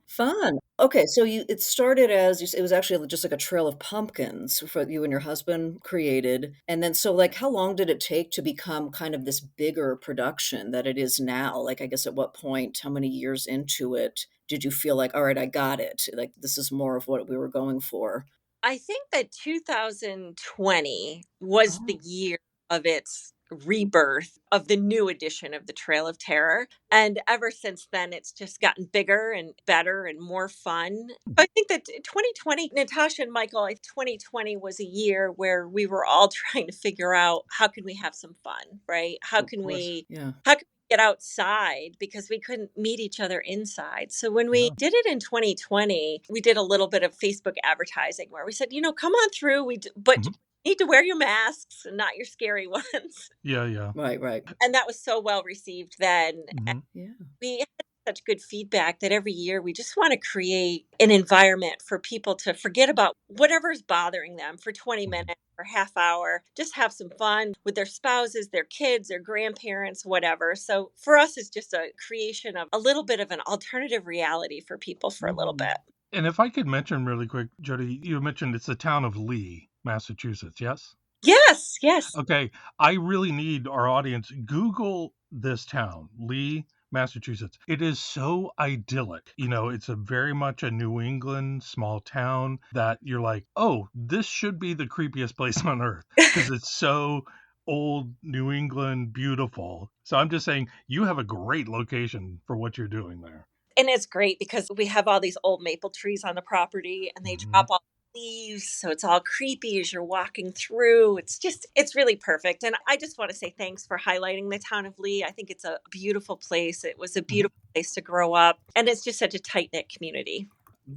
fun. Okay, so it started as it was actually just like a trail of pumpkins for you and your husband created. And then so like how long did it take to become kind of this bigger production that it is now? Like I guess at what point, how many years into it did you feel like, all right, I got it. Like this is more of what we were going for? I think that 2020 was the Oh, year of its rebirth of the new edition of the Trail of Terror. And ever since then, it's just gotten bigger and better and more fun. I think that 2020, Natasha and Michael, 2020 was a year where we were all trying to figure out how can we have some fun, right? How of can course. we Yeah. how can we get outside because we couldn't meet each other inside. So when we Yeah. did it in 2020, we did a little bit of Facebook advertising where we said, come on through, but Mhm. you need to wear your masks and not your scary ones. Yeah, yeah. Right, right. And that was so well received then. And Mhm. Yeah. we had such good feedback that every year we just want to create an environment for people to forget about whatever's bothering them for 20 Mhm. minutes or half hour, just have some fun with their spouses, their kids, their grandparents, whatever. So for us, it's just a creation of a little bit of an alternative reality for people for a little Mhm. bit. And if I could mention really quick, Jody, you mentioned it's the town of Lee, Massachusetts, yes? Yes, yes. Okay, I really need our audience Google this town, Lee, Massachusetts. It is so idyllic. It's a very much a New England small town that you're like, "Oh, this should be the creepiest place on earth" because it's so old New England beautiful. So I'm just saying you have a great location for what you're doing there. And it's great because we have all these old maple trees on the property and they Mhm. drop all the leaves. So it's all creepy as you're walking through. It's really perfect. And I just want to say thanks for highlighting the town of Lee. I think it's a beautiful place. It was a Mhm. beautiful place to grow up. And it's just such a tight knit community.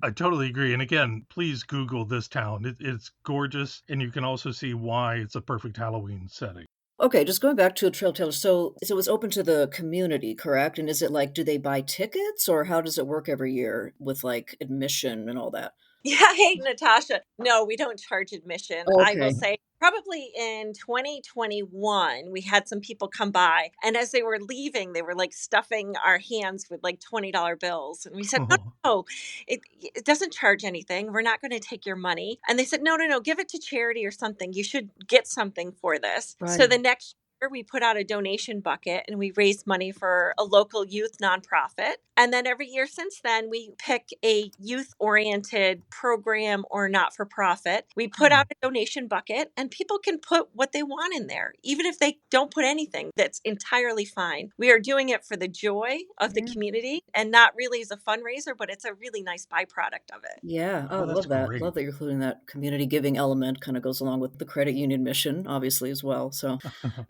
I totally agree. And again, please Google this town. It's gorgeous, and you can also see why it's a perfect Halloween setting. Okay, just going back to a trail tailor. So it's open to the community, correct? And is it like, do they buy tickets or how does it work every year with like admission and all that? Yeah, hey, Natasha. No, we don't charge admission. I will Okay. say probably in 2021, we had some people come by, and as they were leaving, they were like stuffing our hands with like $20 bills. And we said, no, no, it doesn't charge anything. We're not going to take your money. And they said, no, no, no, give it to charity or something. You should get something for this. So Right. the next year, we put out a donation bucket and we raised money for a local youth nonprofit. And then every year since then, we pick a youth oriented program or not for profit. We put Oh, out a donation bucket and people can put what they want in there. Even if they don't put anything, that's entirely fine. We are doing it for the joy of the Yeah. community and not really as a fundraiser, but it's a really nice byproduct of it. Yeah. Oh, oh, that's love that. great. Love that you're including that community giving element kind of goes along with the credit union mission, obviously, as well. So,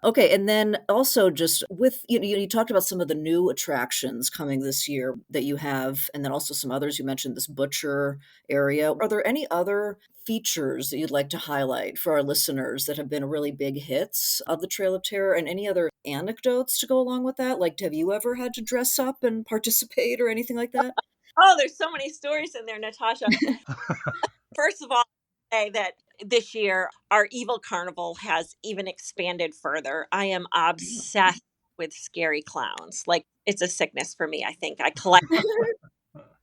okay. Okay, and then also just with you talked about some of the new attractions coming this year that you have, and then also some others. You mentioned this butcher area. Are there any other features that you'd like to highlight for our listeners that have been really big hits of the Trail of Terror, and any other anecdotes to go along with that? Like, have you ever had to dress up and participate or anything like that? Oh, there's so many stories in there, Natasha. First of all, say that this year our Evil Carnival has even expanded further. I am obsessed with scary clowns. Like, it's a sickness for me, I think.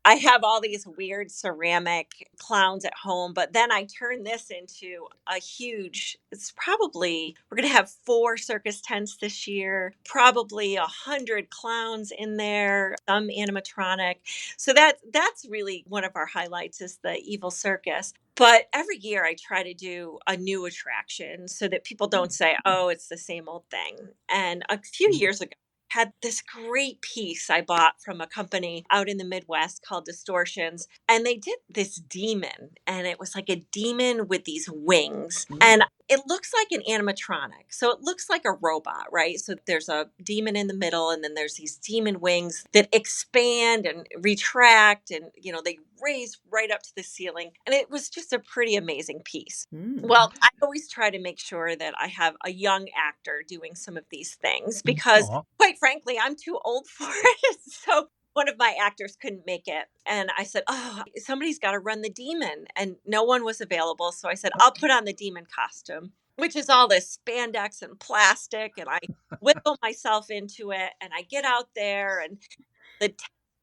I have all these weird ceramic clowns at home, but then I turn this into a huge, it's probably, we're going to have 4 circus tents this year, probably 100 clowns in there, some animatronic. So that's really one of our highlights is the Evil Circus. But every year I try to do a new attraction so that people don't say, oh, it's the same old thing. And a few years ago, had this great piece I bought from a company out in the Midwest called Distortions. And they did this demon, and it was like a demon with these wings. And it looks like an animatronic. So it looks like a robot, right? So there's a demon in the middle, and then there's these demon wings that expand and retract, and, they raise right up to the ceiling. And it was just a pretty amazing piece. Well, I always try to make sure that I have a young actor doing some of these things because, Aw. quite frankly, I'm too old for it. So one of my actors couldn't make it. And I said, oh, somebody's got to run the demon. And no one was available. So I said, I'll put on the demon costume, which is all this spandex and plastic. And I wiggle myself into it. And I get out there, and the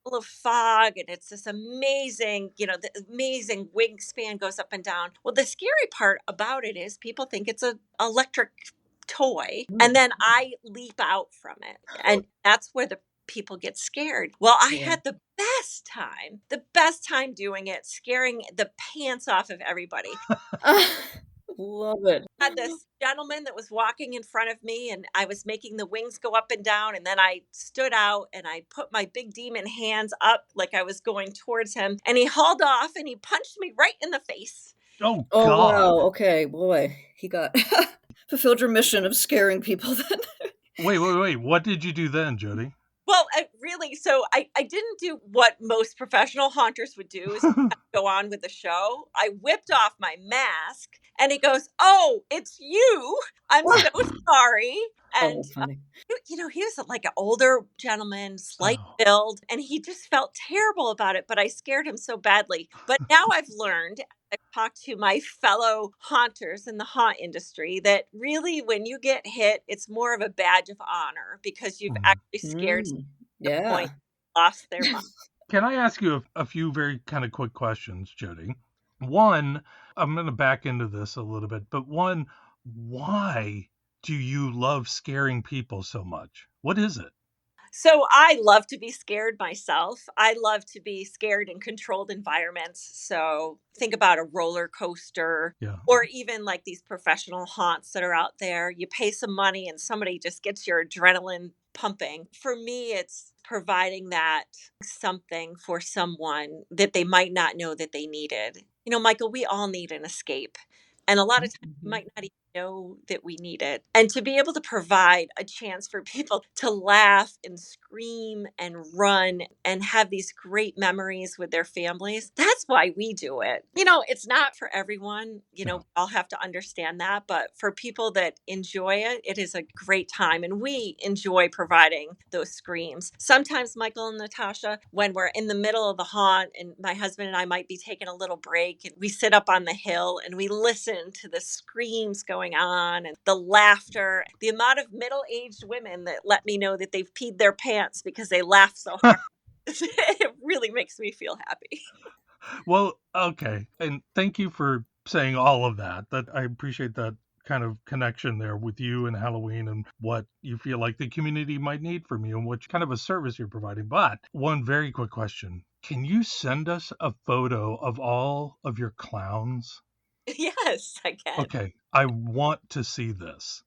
full of fog, and it's this amazing, the amazing wingspan goes up and down. Well, the scary part about it is people think it's a electric toy, and then I leap out from it, and that's where the people get scared. Well, I had the best time doing it, scaring the pants off of everybody. Love it. Had this gentleman that was walking in front of me, and I was making the wings go up and down, and then I stood out and I put my big demon hands up like I was going towards him, and he hauled off and he punched me right in the face. Oh, Oh, God. wow. Okay, boy. He got fulfilled your mission of scaring people then. Wait. What did you do then, Jody? Well, I didn't do what most professional haunters would do, is go on with the show. I whipped off my mask, and he goes, oh, it's you. I'm so sorry. And, funny. he was like an older gentleman, slight build, and he just felt terrible about it, but I scared him so badly. But now I've learned, I've talked to my fellow haunters in the haunt industry, that really when you get hit, it's more of a badge of honor because you've actually scared someone to the point lost their mind. Can I ask you a few very kind of quick questions, Jody? One, I'm going to back into this a little bit, but one, why do you love scaring people so much? What is it? So I love to be scared myself. I love to be scared in controlled environments. So think about a roller coaster, or even like these professional haunts that are out there. You pay some money and somebody just gets your adrenaline pumping. For me, it's providing that something for someone that they might not know that they needed. Michael, we all need an escape. And a lot of times we might not even know that we need it. And to be able to provide a chance for people to laugh and scream and run and have these great memories with their families, that's why we do it. It's not for everyone. We all have to understand that. But for people that enjoy it, it is a great time. And we enjoy providing those screams. Sometimes, Michael and Natasha, when we're in the middle of the haunt and my husband and I might be taking a little break, and we sit up on the hill and we listen to the screams going on and the laughter, the amount of middle-aged women that let me know that they've peed their pants because they laugh so hard. It really makes me feel happy. Well, okay. And thank you for saying all of that. That I appreciate that kind of connection there with you and Halloween and what you feel like the community might need from you and what kind of a service you're providing. But one very quick question. Can you send us a photo of all of your clowns? Yes, I can. Okay. I want to see this.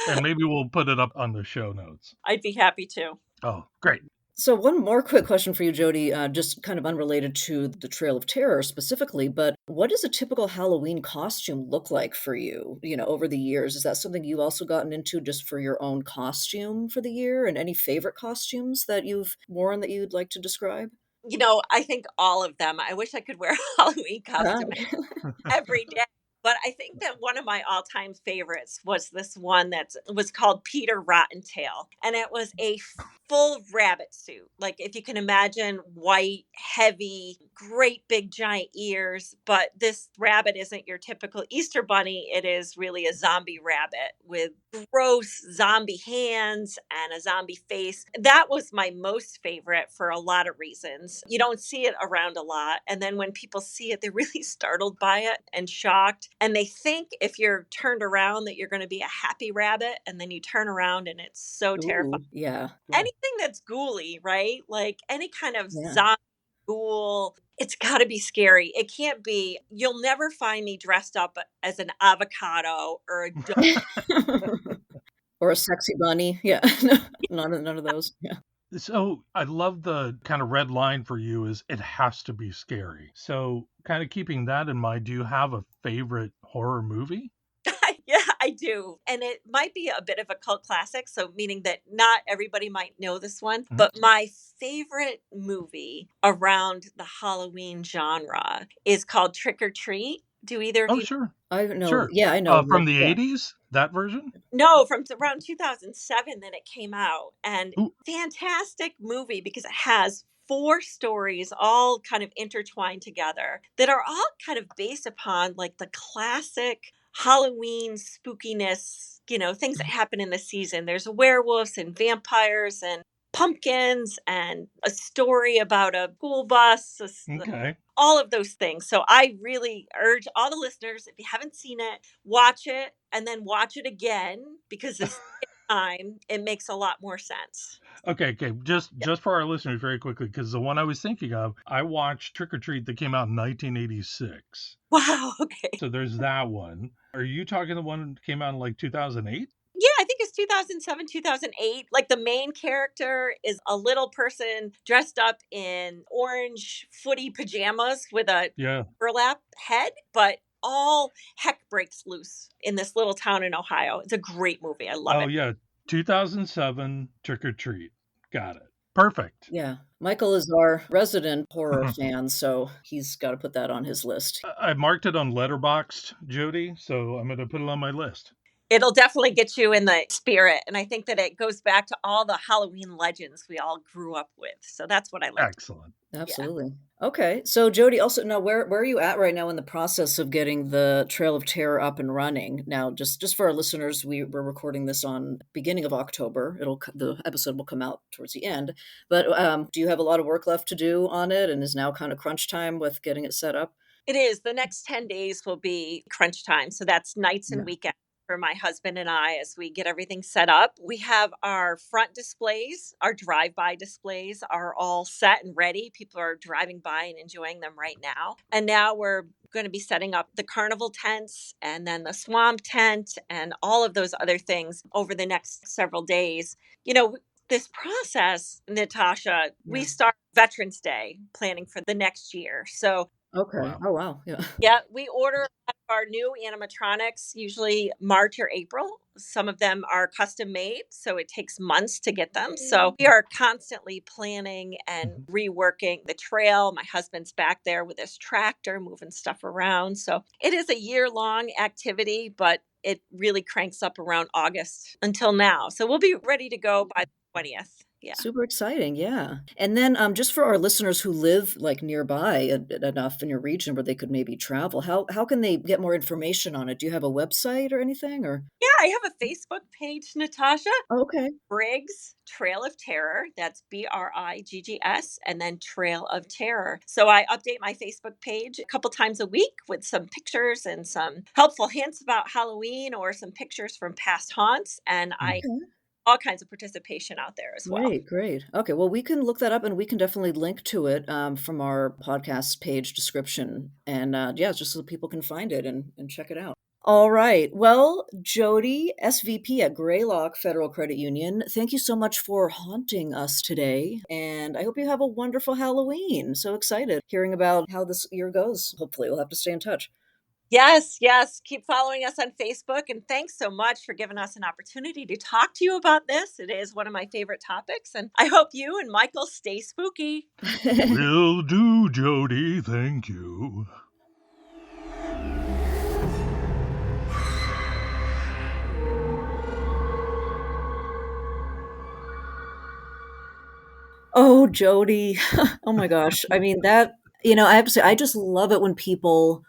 And maybe we'll put it up on the show notes. I'd be happy to. Oh, great. So one more quick question for you, Jody, just kind of unrelated to the Trail of Terror specifically, but what does a typical Halloween costume look like for you, over the years? Is that something you've also gotten into just for your own costume for the year? And any favorite costumes that you've worn that you'd like to describe? I think all of them. I wish I could wear a Halloween Ah, costume every day. But I think that one of my all-time favorites was this one that was called Peter Rottentail, and it was a full rabbit suit. Like if you can imagine white, heavy, great big giant ears, but this rabbit isn't your typical Easter bunny. It is really a zombie rabbit with gross zombie hands and a zombie face. That was my most favorite for a lot of reasons. You don't see it around a lot. And then when people see it, they're really startled by it and shocked. And they think if you're turned around that you're going to be a happy rabbit. And then you turn around and it's so terrifying. ooh, yeah, Anything that's ghouly, right? Like any kind of yeah. zombie ghoul, it's got to be scary. It can't be. You'll never find me dressed up as an avocado or a dog. Or a sexy bunny. Yeah. None of those. Yeah. So I love the kind of red line for you is it has to be scary. So kind of keeping that in mind, do you have a favorite horror movie? Yeah, I do. And it might be a bit of a cult classic. So, meaning that not everybody might know this one, Mhm. but my favorite movie around the Halloween genre is called Trick or Treat. Do either of Oh, you sure. I know. Sure. Yeah, I know. From the Yeah. 80s, that version? No, from around 2007 that it came out. And Ooh, fantastic movie because it has four stories all kind of intertwined together that are all kind of based upon like the classic Halloween spookiness, things that happen in the season. There's werewolves and vampires and pumpkins and a story about a school bus, okay. all of those things. So I really urge all the listeners, if you haven't seen it, watch it and then watch it again because this time it makes a lot more sense. Okay. Yeah. Just for our listeners, very quickly, because the one I was thinking of, I watched Trick or Treat that came out in 1986. Wow. Okay. So there's that one. Are you talking the one that came out in like 2008? Yeah, I think it's 2007, 2008. Like the main character is a little person dressed up in orange footy pajamas with a Yeah. burlap head, but all heck breaks loose in this little town in Ohio. It's a great movie. I love Oh, it. yeah. 2007 Trick or Treat. Got it. Perfect. Yeah. Michael is our resident horror fan, so he's got to put that on his list. I marked it on Letterboxd, Jody, so I'm going to put it on my list. It'll definitely get you in the spirit. And I think that it goes back to all the Halloween legends we all grew up with. So that's what I like. Excellent. Yeah. Absolutely. Okay. So Jody, also now where are you at right now in the process of getting the Trail of Terror up and running? Now, just for our listeners, we're recording this on beginning of October. The episode will come out towards the end. But do you have a lot of work left to do on it, and is now kind of crunch time with getting it set up? It is. The next 10 days will be crunch time. So that's nights and Yeah. weekends for my husband and I as we get everything set up. We have our front displays, our drive-by displays are all set and ready. People are driving by and enjoying them right now. And now we're going to be setting up the carnival tents and then the swamp tent and all of those other things over the next several days. This process, Natasha, we Yeah. start Veterans Day planning for the next year. So Okay. Wow. Oh wow. Yeah. yeah, we order our new animatronics usually March or April. Some of them are custom made, so it takes months to get them. So we are constantly planning and Mhm. reworking the trail. My husband's back there with his tractor moving stuff around. So it is a year-long activity, but it really cranks up around August until now. So we'll be ready to go by the 20th. Yeah. Super exciting, yeah. And then, just for our listeners who live like nearby enough in your region where they could maybe travel, how can they get more information on it? Do you have a website or anything? Or Yeah, I have a Facebook page, Natasha. oh, okay, Briggs Trail of Terror. That's Briggs, and then Trail of Terror. So I update my Facebook page a couple times a week with some pictures and some helpful hints about Halloween or some pictures from past haunts. And I okay, all kinds of participation out there as well. great, great. Okay, well, we can look that up and we can definitely link to it from our podcast page description, and yeah, just so people can find it and check it out. All right. Well, Jody, SVP at Greylock Federal Credit Union, thank you so much for haunting us today. And I hope you have a wonderful Halloween. So excited hearing about how this year goes. Hopefully, we'll have to stay in touch. Yes, yes. Keep following us on Facebook. And thanks so much for giving us an opportunity to talk to you about this. It is one of my favorite topics. And I hope you and Michael stay spooky. Will do, Jody. Thank you. Oh, Jody. Oh my gosh. I mean, I have to say, I just love it when people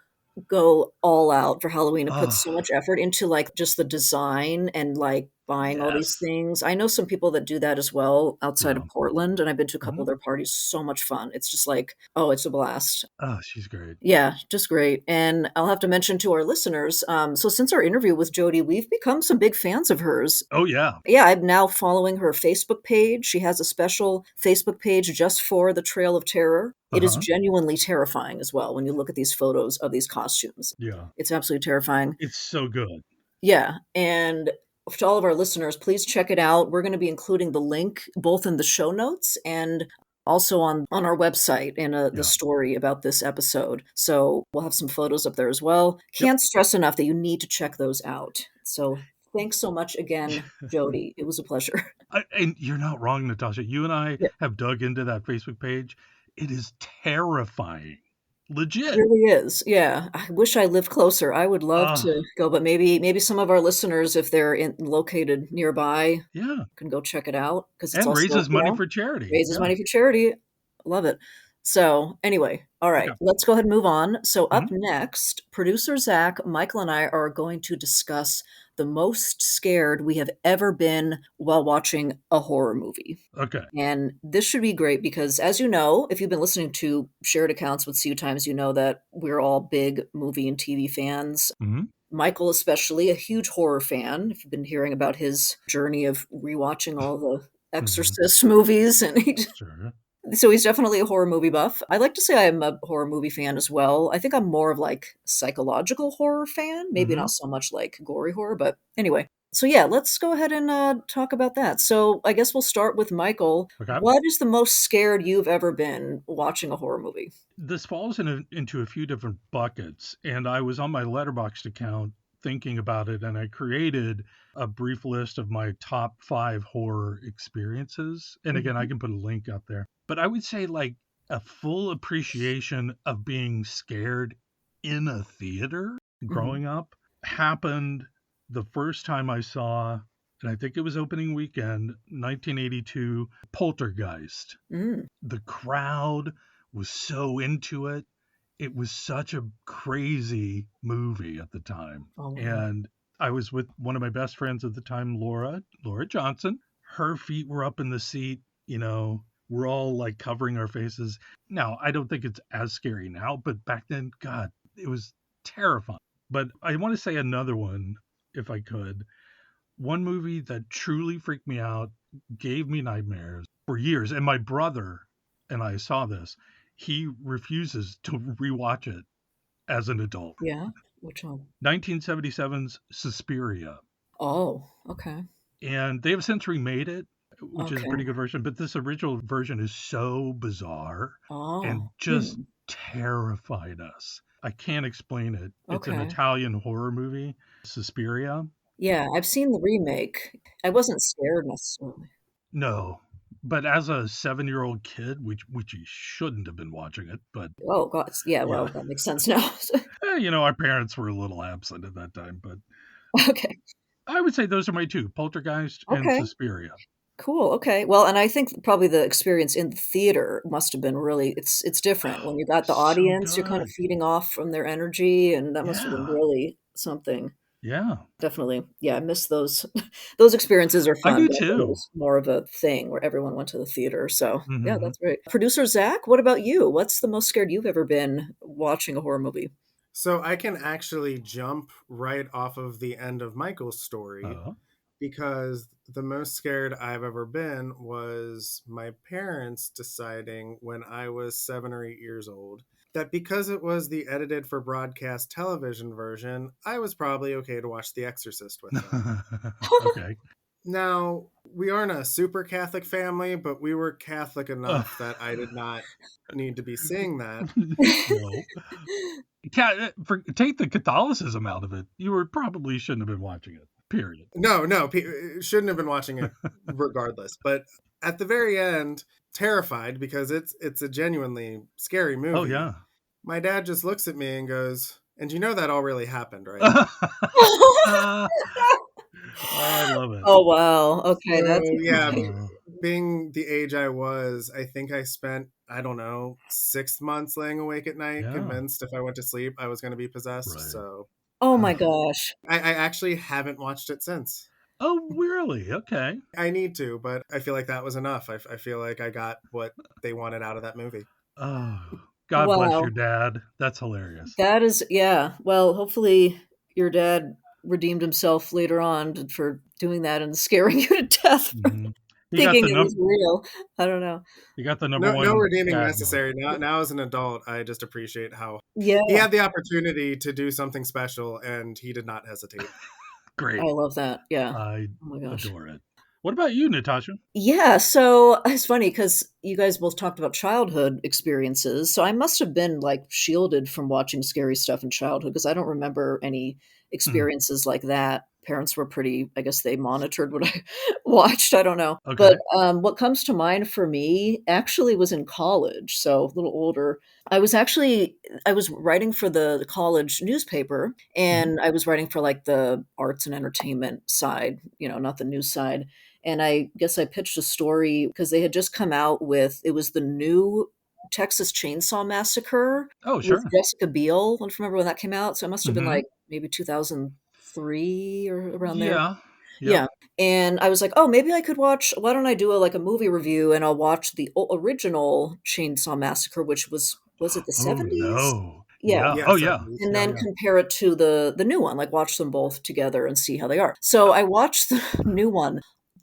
go all out for Halloween and put Ah, so much effort into like just the design and like buying all these yes. things. I know some people that do that as well outside Yeah. of Portland, and I've been to a couple Mhm. of their parties. So much fun. It's just like, oh, it's a blast. Ah, she's great. Yeah, just great. And I'll have to mention to our listeners, so since our interview with Jody, we've become some big fans of hers. Oh, yeah. Yeah, I'm now following her Facebook page. She has a special Facebook page just for the Trail of Terror. It is Uh-huh. genuinely terrifying as well when you look at these photos of these costumes. Yeah. It's absolutely terrifying. It's so good. Yeah, and to all of our listeners, please check it out. We're going to be including the link both in the show notes and also on our website in the Yeah. story about this episode. So we'll have some photos up there as well. Yep. Can't stress enough that you need to check those out. So thanks so much again, Jody. It was a pleasure. And you're not wrong, Natasha. You and I Yeah, have dug into that Facebook page. It is terrifying. it Legit. really is. Yeah, I wish I lived closer. I would love Ah, to go, but maybe some of our listeners, if they're located nearby, yeah. can go check it out because it's And also, raises money for charity. raises Yeah. money for charity. Love it. So, anyway, all right, Okay. let's go ahead and move on. So, up Mhm. next, producer Zach, Michael, and I are going to discuss the most scared we have ever been while watching a horror movie. Okay. And this should be great because, as you know, if you've been listening to shared accounts with CU Times, you know that we're all big movie and TV fans. Mhm. Michael, especially, a huge horror fan. If you've been hearing about his journey of rewatching all the Mhm. Exorcist movies, and Sure. so he's definitely a horror movie buff. I like to say I'm a horror movie fan as well. I think I'm more of like psychological horror fan, maybe not Mhm. so much like gory horror, but anyway. So yeah, let's go ahead and talk about that. So I guess we'll start with Michael. Okay. What is the most scared you've ever been watching a horror movie? This falls into a few different buckets, and I was on my Letterboxd account thinking about it, and I created a brief list of my top 5 horror experiences. And again, I Mhm. can put a link up there. But I would say like a full appreciation of being scared in a theater Mhm. growing up happened the first time I saw, and I think it was opening weekend, 1982, Poltergeist. Mm. The crowd was so into it. It was such a crazy movie at the time. Oh wow. And I was with one of my best friends at the time, Laura Johnson. Her feet were up in the seat, we're all like covering our faces. Now, I don't think it's as scary now, but back then, God, it was terrifying. But I want to say another one, if I could. One movie that truly freaked me out, gave me nightmares for years. And my brother and I saw this. He refuses to rewatch it as an adult. Yeah. Which one? 1977's Suspiria. Oh, okay. And they have since remade it, which is a Okay. pretty good version, but this original version is so bizarre and Oh. just Hmm. terrified us. I can't explain it. It's an Okay. Italian horror movie, Suspiria. Yeah, I've seen the remake. I wasn't scared necessarily. No, but as a 7-year-old kid, which he shouldn't have been watching it, but Oh, God. Yeah, well, yeah, that makes sense now. our parents were a little absent at that time. But Okay. I would say those are my two: Poltergeist and Okay. Suspiria. Cool. Okay. Well, and I think probably the experience in the theater must have been really it's different. When Oh, you got the so audience, you're kind of good. feeding off from their energy, and that must have been Yeah, really something. yeah, Definitely. Yeah, I miss those those experiences are I fun, do but I thought it too. was more of a thing where everyone went to the theater. So, yeah, Hmm. that's great. Producer Zach, what about you? What's the most scared you've ever been watching a horror movie? So I can actually jump right off of the end of Michael's story Uh, because the most scared I've ever been was my parents deciding when I was 7 or 8 years old that because it was the edited for broadcast television version, I was probably okay to watch The Exorcist with them. Okay. Now, we aren't a super Catholic family, but we were Catholic enough that I did not need to be seeing that. No. Take the Catholicism out of it. You probably shouldn't have been watching it. Period. No, shouldn't have been watching it regardless. But at the very end, terrified because it's a genuinely scary movie. Oh yeah. My dad just looks at me and goes, "And you know that all really happened, right?" Oh, I love it. Oh wow. Okay, So, that's yeah, being the age I was, I think I spent, I don't know, 6 months laying awake at night, Yeah. convinced if I went to sleep, I was going to be possessed. Right. So Oh my gosh. I actually haven't watched it since. Oh, really? Okay. I need to, but I feel like that was enough. I feel like I got what they wanted out of that movie. Oh, God bless Wow. your dad. That's hilarious. That is, yeah. Well, hopefully your dad redeemed himself later on for doing that and scaring you to death for Mhm. thinking it was real. I don't know. You got the number No one redeeming dad necessary. moment. Now as an adult, I just appreciate how Yeah, he had the opportunity to do something special and he did not hesitate. Great. I love that. Yeah. I Oh my gosh. adore it. What about you, Natasha? Yeah, so it's funny because you guys both talked about childhood experiences. So I must have been like shielded from watching scary stuff in childhood because I don't remember any experiences like that. Parents were pretty, I guess they monitored what I watched. I don't know. Okay. But what comes to mind for me actually was in college. So a little older. I was writing for the college newspaper and I was writing for like the arts and entertainment side, not the news side. And I guess I pitched a story because they had just come out with it was the new Texas Chainsaw Massacre Oh, with sure. Jessica Biel. I don't remember when that came out. So it must have been Mhm. like maybe 2003 or around there. Yeah. Yep. Yeah. And I was like, oh, maybe I could watch. Why don't I do a movie review and I'll watch the original Chainsaw Massacre, which was it the Oh 70s? no. Yeah. Yeah, Oh yeah. 70s. And Yeah, then yeah. compare it to the new one, like watch them both together and see how they are. So I watched the new one.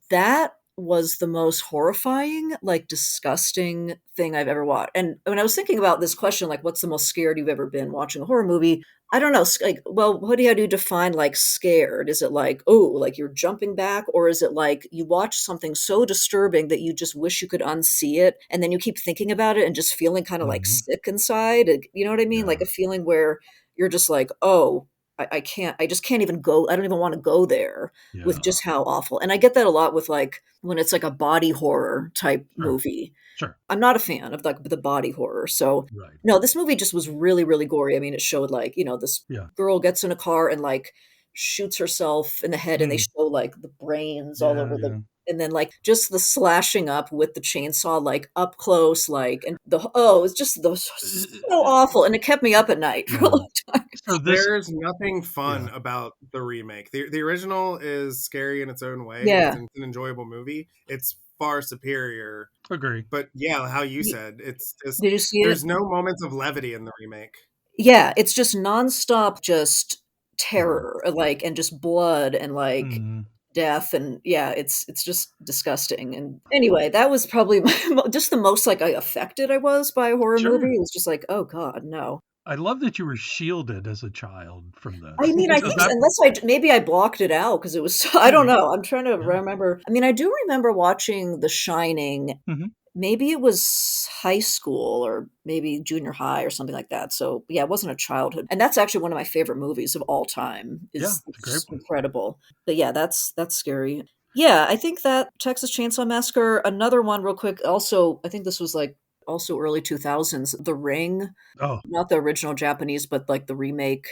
That was the most horrifying, like disgusting thing I've ever watched. And when I was thinking about this question, like what's the most scared you've ever been watching a horror movie? I don't know. Like, well, how do you define like scared? Is it like, oh, like you're jumping back? Or is it like you watch something so disturbing that you just wish you could unsee it? And then you keep thinking about it and just feeling kind of like Mhm. sick inside? You know what I mean? Like Yeah. a feeling where you're just like, oh, I just can't even go. I don't even want to go there with Yeah. just how awful. And I get that a lot with like when it's like a body horror type Sure. movie. Sure. I'm not a fan of like the body horror. So Right. no, this movie just was really, really gory. I mean, it showed like, this Yeah. girl gets in a car and like shoots herself in the head and they Mm. show like the brains all Yeah, over yeah. and then like just the slashing up with the chainsaw like up close, like and it's just so awful. And it kept me up at night for a Yeah. long time. So this There's nothing fun Yeah. about the remake. The original is scary in its own way. Yeah. It's an enjoyable movie. It's far superior. Agree. But yeah, how you said, it's just Did you see it? there's no moments of levity in the remake. Yeah, it's just nonstop, just Yeah. terror, like, and just blood and like Mhm. death, and yeah, it's just disgusting. And anyway, that was probably just the most like affected I was by a horror Sure. movie. It was just like, oh god, no. I love that you were shielded as a child from I this. mean, I Does think that unless maybe I blocked it out because it was I don't Maybe. know. I'm trying to Yeah. remember. I mean, I do remember watching The Shining. Mhm. Maybe it was high school or maybe junior high or something like that. So yeah, it wasn't a childhood. And that's actually one of my favorite movies of all time. Yeah, It's it's a great one. incredible. But yeah, that's scary. Yeah, I think that Texas Chainsaw Massacre, another one real quick. Also, I think this was like also early 2000s. The Ring, Oh, not the original Japanese, but like the remake.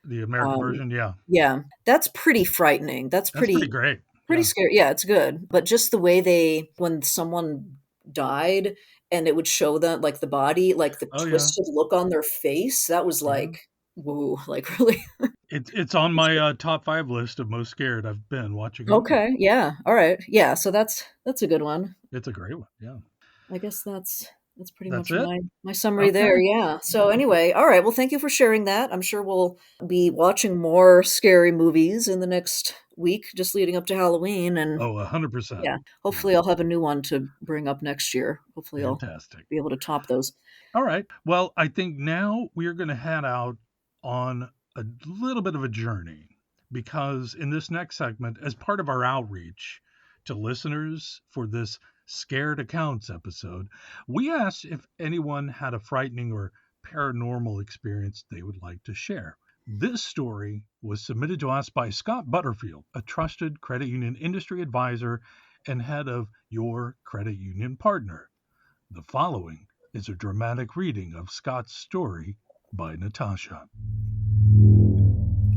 the American version, yeah. Yeah, that's pretty frightening. That's That's pretty pretty great. pretty Yeah. scary. Yeah, it's good. But just the way when someone died and it would show them like the body, like the Oh, yeah. twisted look on their face, that was Yeah. like, woo, like really. It's on my top 5 list of most scared I've been watching a movie. Okay, yeah, all right. Yeah, so that's a good one. It's a great one. Yeah. I guess that's pretty That's much it? my summary there, Okay. yeah. So anyway, all right, well, thank you for sharing that. I'm sure we'll be watching more scary movies in the next week just leading up to Halloween, and Oh, 100%. yeah, hopefully Yeah. I'll have a new one to bring up next year. Hopefully I'll Fantastic. be able to top those. All right. Well, I think now we are going to head out on a little bit of a journey because in this next segment, as part of our outreach to listeners for this Scared Accounts episode, we asked if anyone had a frightening or paranormal experience they would like to share. This story was submitted to us by Scott Butterfield, a trusted credit union industry advisor and head of Your Credit Union Partner. The following is a dramatic reading of Scott's story by Natasha.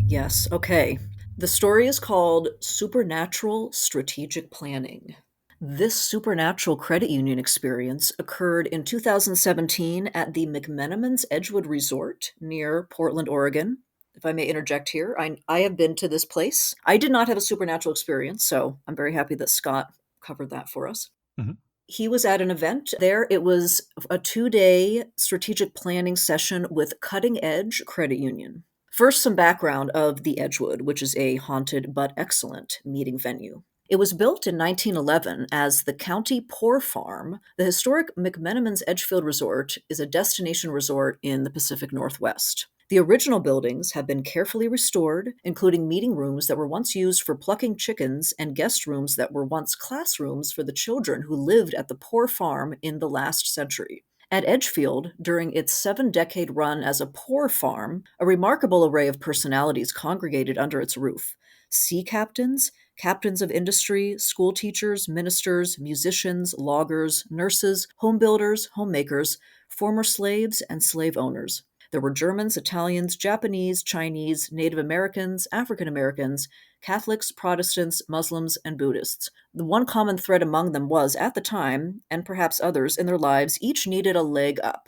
Yes, okay. The story is called Supernatural Strategic Planning. This supernatural credit union experience occurred in 2017 at the McMenamins Edgewood Resort near Portland, Oregon. If I may interject here, I have been to this place. I did not have a supernatural experience, so I'm very happy that Scott covered that for us. Mhm. He was at an event there. It was a 2-day strategic planning session with Cutting Edge Credit Union. First, some background of the Edgewood, which is a haunted but excellent meeting venue. It was built in 1911 as the County Poor Farm. The historic McMenamins Edgefield Resort is a destination resort in the Pacific Northwest. The original buildings have been carefully restored, including meeting rooms that were once used for plucking chickens and guest rooms that were once classrooms for the children who lived at the poor farm in the last century. At Edgefield, during its 7-decade run as a poor farm, a remarkable array of personalities congregated under its roof. Sea captains, captains of industry, school teachers, ministers, musicians, loggers, nurses, home builders, homemakers, former slaves, and slave owners. There were Germans, Italians, Japanese, Chinese, Native Americans, African Americans, Catholics, Protestants, Muslims, and Buddhists. The one common thread among them was, at the time, and perhaps others in their lives, each needed a leg up.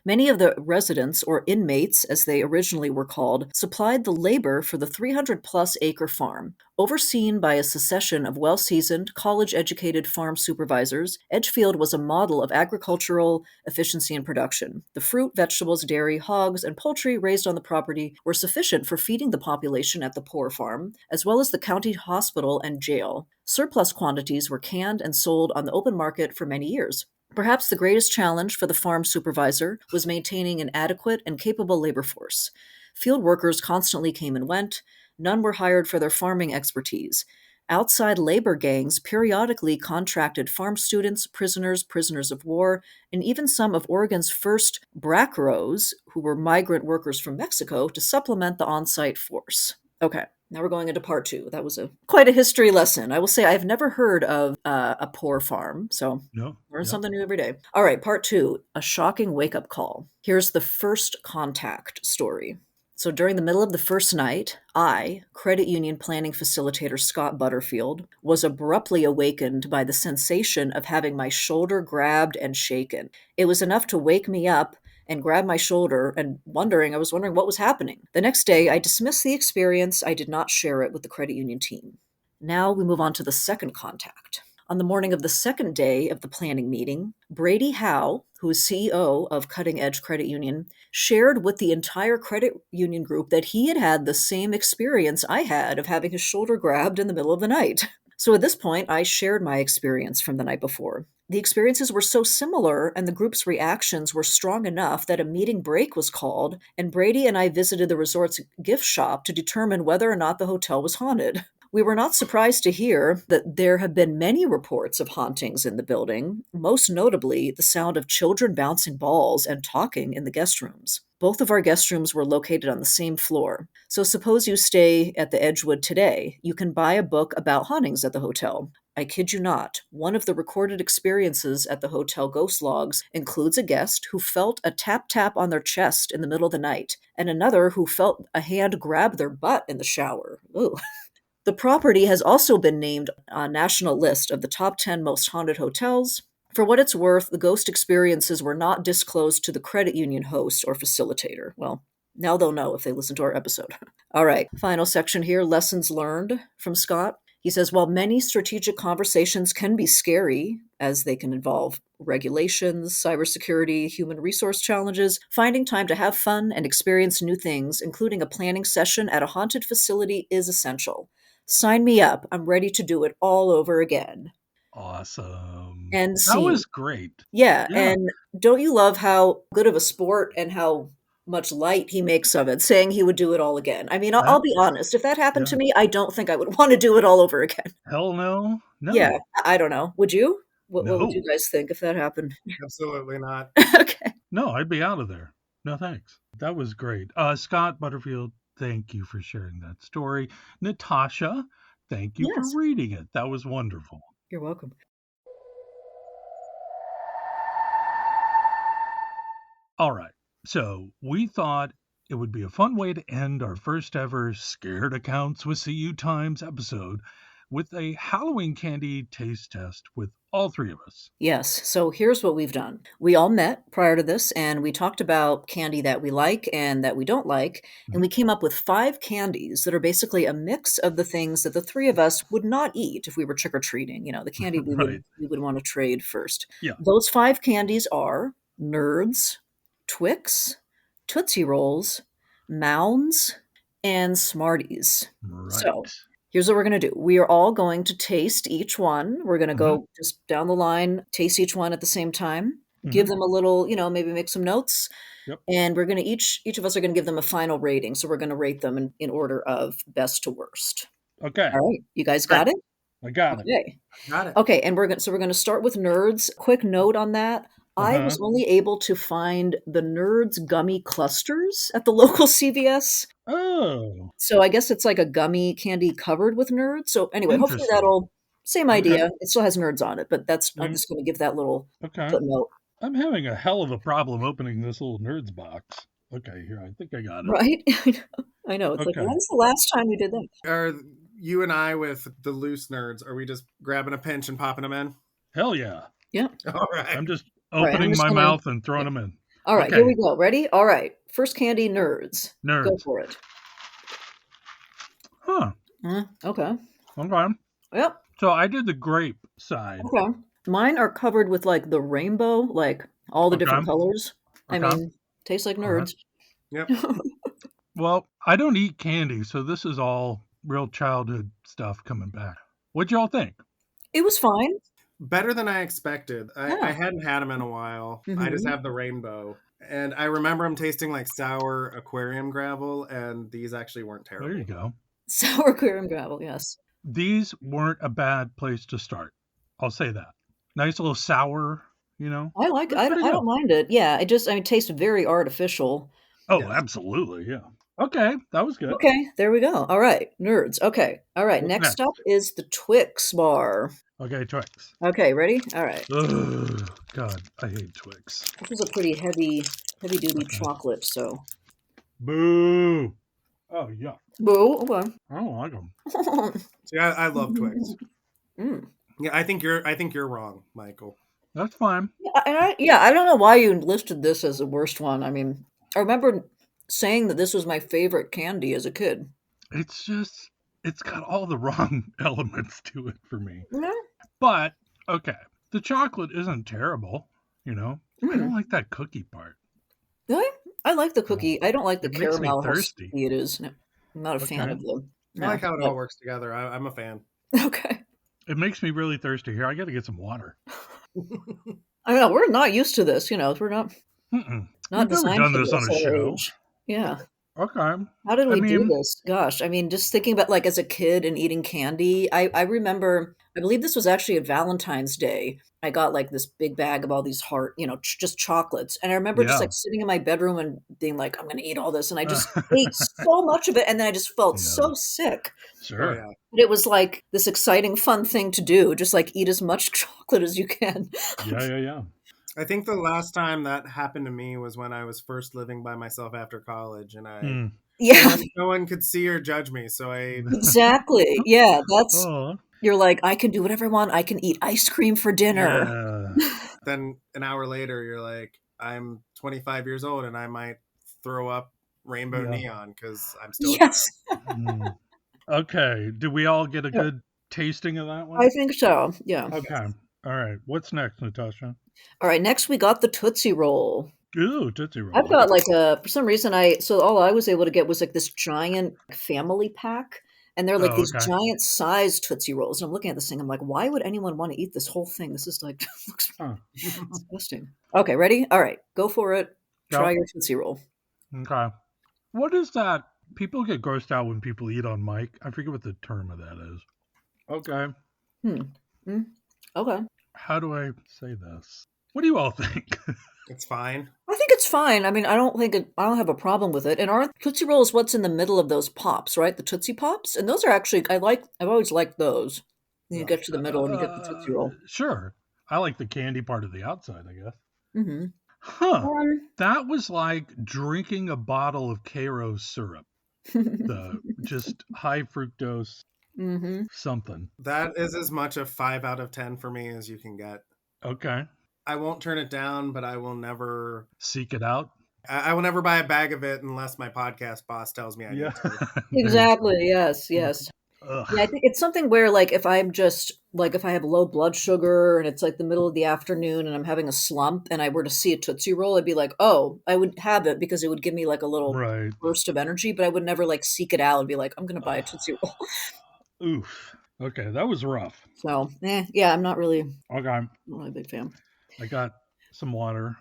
Many of the residents, or inmates as they originally were called, supplied the labor for the 300-plus acre farm. Overseen by a succession of well-seasoned, college-educated farm supervisors, Edgefield was a model of agricultural efficiency and production. The fruit, vegetables, dairy, hogs, and poultry raised on the property were sufficient for feeding the population at the poor farm, as well as the county hospital and jail. Surplus quantities were canned and sold on the open market for many years. Perhaps the greatest challenge for the farm supervisor was maintaining an adequate and capable labor force. Field workers constantly came and went. None were hired for their farming expertise. Outside labor gangs periodically contracted farm students, prisoners of war, and even some of Oregon's first bracros, who were migrant workers from Mexico, to supplement the on-site force. Okay, now we're going into part 2. That was quite a history lesson. I will say I've never heard of a poor farm, so No. learn Yeah. something new every day. All right, part 2, a shocking wake-up call. Here's the first contact story. So during the middle of the first night, I, credit union planning facilitator Scott Butterfield, was abruptly awakened by the sensation of having my shoulder grabbed and shaken. It was enough to wake me up and grab my shoulder and I was wondering what was happening. The next day, I dismissed the experience. I did not share it with the credit union team. Now we move on to the second contact. On the morning of the second day of the planning meeting, Brady Howe, who is CEO of Cutting Edge Credit Union, shared with the entire credit union group that he had had the same experience I had of having his shoulder grabbed in the middle of the night. So at this point, I shared my experience from the night before. The experiences were so similar and the group's reactions were strong enough that a meeting break was called, and Brady and I visited the resort's gift shop to determine whether or not the hotel was haunted. We were not surprised to hear that there have been many reports of hauntings in the building, most notably the sound of children bouncing balls and talking in the guest rooms. Both of our guest rooms were located on the same floor. So suppose you stay at the Edgewood today. You can buy a book about hauntings at the hotel. I kid you not, one of the recorded experiences at the hotel ghost logs includes a guest who felt a tap-tap on their chest in the middle of the night, and another who felt a hand grab their butt in the shower. Ooh. The property has also been named on a national list of the top 10 most haunted hotels. For what it's worth, the ghost experiences were not disclosed to the credit union host or facilitator. Well, now they'll know if they listen to our episode. All right, final section here, lessons learned from Scott. He says, while many strategic conversations can be scary, as they can involve regulations, cybersecurity, human resource challenges, finding time to have fun and experience new things, including a planning session at a haunted facility, is essential. Sign me up. I'm ready to do it all over again. Awesome. End That scene. was great. Yeah, Yeah. and don't you love how good of a sport and how much light he makes of it, saying he would do it all again? I mean, I'll be honest. If that happened to Yeah. me, I don't think I would want to do it all over again. Hell no. Yeah, No. I don't know. Would you? What would you No. guys think if that happened? Absolutely not. Okay. No, I'd be out of there. No thanks. That was great. Scott Butterfield, thank you for sharing that story. Natasha, thank you for Yes. reading it. That was wonderful. You're welcome. All right. So we thought it would be a fun way to end our first ever Scared Accounts with CU Times episode with a Halloween candy taste test with all three of us. Yes. So here's what we've done. We all met prior to this and we talked about candy that we like and that we don't like. And we came up with 5 candies that are basically a mix of the things that the three of us would not eat if we were trick or treating. You know, the candy Right. we would want to trade first. Yeah. Those 5 candies are Nerds, Twix, Tootsie Rolls, Mounds, and Smarties. Right. So here's what we're going to do. We are all going to taste each one. We're going to go just down the line, taste each one at the same time, give them a little, maybe make some notes. Yep. And we're going to each of us are going to give them a final rating. So we're going to rate them in order of best to worst. Okay. All right. You guys got it? I got it. Okay. Got it. Okay. And we're going to start with Nerds. Quick note on that. I was only able to find the Nerds gummy clusters at the local CVS. Oh. So I guess it's like a gummy candy covered with Nerds. So anyway, hopefully Interesting. same idea. It still has Nerds on it, but I'm just going to give that little Okay. footnote. I'm having a hell of a problem opening this little Nerds box. Okay, here, I think I got it. Right? I know. It's like, when's the last time we did that? Are you and I with the loose Nerds, are we just grabbing a pinch and popping them in? Hell yeah. Yeah. All right. I'm just opening my mouth and throwing them in. All right, here we go. Ready? All right. First candy, Nerds. Nerds. Go for it. Huh. Okay. Okay. Yep. So I did the grape side. Okay. Mine are covered with like the rainbow, like all the different colors. I mean, tastes like Nerds. Yep. Well, I don't eat candy, so this is all real childhood stuff coming back. What'd y'all think? It was fine. Better than I expected. I hadn't had them in a while. I just have the rainbow. And I remember them tasting like sour aquarium gravel, and these actually weren't terrible. There you go. Sour aquarium gravel, yes. These weren't a bad place to start. I'll say that. Nice little sour, I like it. I don't mind it. Yeah, it tastes very artificial. Oh, absolutely, yeah. Okay, that was good. Okay, there we go. All right, Nerds. Okay. All right, next up is the Twix bar. Okay, Twix. Okay, ready? All right. Ugh, God, I hate Twix. This is a pretty heavy duty chocolate, so. Boo! Oh, yeah. Boo, okay. I don't like them. See, I love Twix. Yeah, I think you're wrong, Michael. That's fine. I don't know why you listed this as the worst one. I mean, I remember saying that this was my favorite candy as a kid. It's got all the wrong elements to it for me. Yeah. But, okay, the chocolate isn't terrible, I don't like that cookie part. Really? I like the cookie. I don't like the It makes me caramel. thirsty. It is. No, I'm not a fan of them. I like how it all works together. I'm a fan. Okay. It makes me really thirsty here. I got to get some water. I know we're not used to this. We're not. Not Not We've never done this on a show. Age. Yeah. Okay. How did we do this? Gosh, I mean, just thinking about like as a kid and eating candy, I remember, I believe this was actually a Valentine's Day. I got like this big bag of all these just chocolates. And I remember just like sitting in my bedroom and being like, I'm going to eat all this. And I just ate so much of it. And then I just felt so sick. Sure. Oh, yeah. But it was like this exciting, fun thing to do. Just like eat as much chocolate as you can. Yeah. I think the last time that happened to me was when I was first living by myself after college, and no one could see or judge me, so I exactly. Yeah, that's you're like, I can do whatever I want. I can eat ice cream for dinner. Yeah. Then an hour later, you're like, I'm 25 years old, and I might throw up rainbow neon because I'm still Okay. Do we all get a good tasting of that one? I think so. Yeah. Okay. All right. What's next, Natasha? All right, next we got the Tootsie Roll. Ooh, Tootsie Roll. I've got like for some reason all I was able to get was like this giant family pack. And they're like Oh, these okay. giant sized Tootsie Rolls. And I'm looking at this thing. I'm like, why would anyone want to eat this whole thing? This is like, looks Huh. disgusting. Okay, ready? All right, go for it. Try Go. your Tootsie Roll. Okay. What is that? People get grossed out when people eat on mic. I forget what the term of that is. Okay. Okay. How do I say this? What do you all think? It's fine. I think it's fine. I mean, I don't have a problem with it. And our Tootsie Roll is what's in the middle of those pops, right? The Tootsie Pops. And those are actually, I've always liked those. Then you get to the middle and you get the Tootsie Roll. Sure. I like the candy part of the outside, I guess. Mm-hmm. Huh. That was like drinking a bottle of Karo syrup. The just high fructose something. That is as much a 5 out of 10 for me as you can get. Okay. I won't turn it down, but I will never Seek it out. I will never buy a bag of it unless my podcast boss tells me I need to. Exactly. Yes. Ugh. Yeah, I think it's something where, like, if I'm just like, if I have low blood sugar and it's like the middle of the afternoon and I'm having a slump and I were to see a Tootsie Roll, I'd be like, oh, I would have it because it would give me like a little Right. burst of energy, but I would never like seek it out and be like, I'm going to buy a Tootsie Roll. Oof. Okay, that was rough. So, yeah, I'm not really Okay. a big fan. I got some water.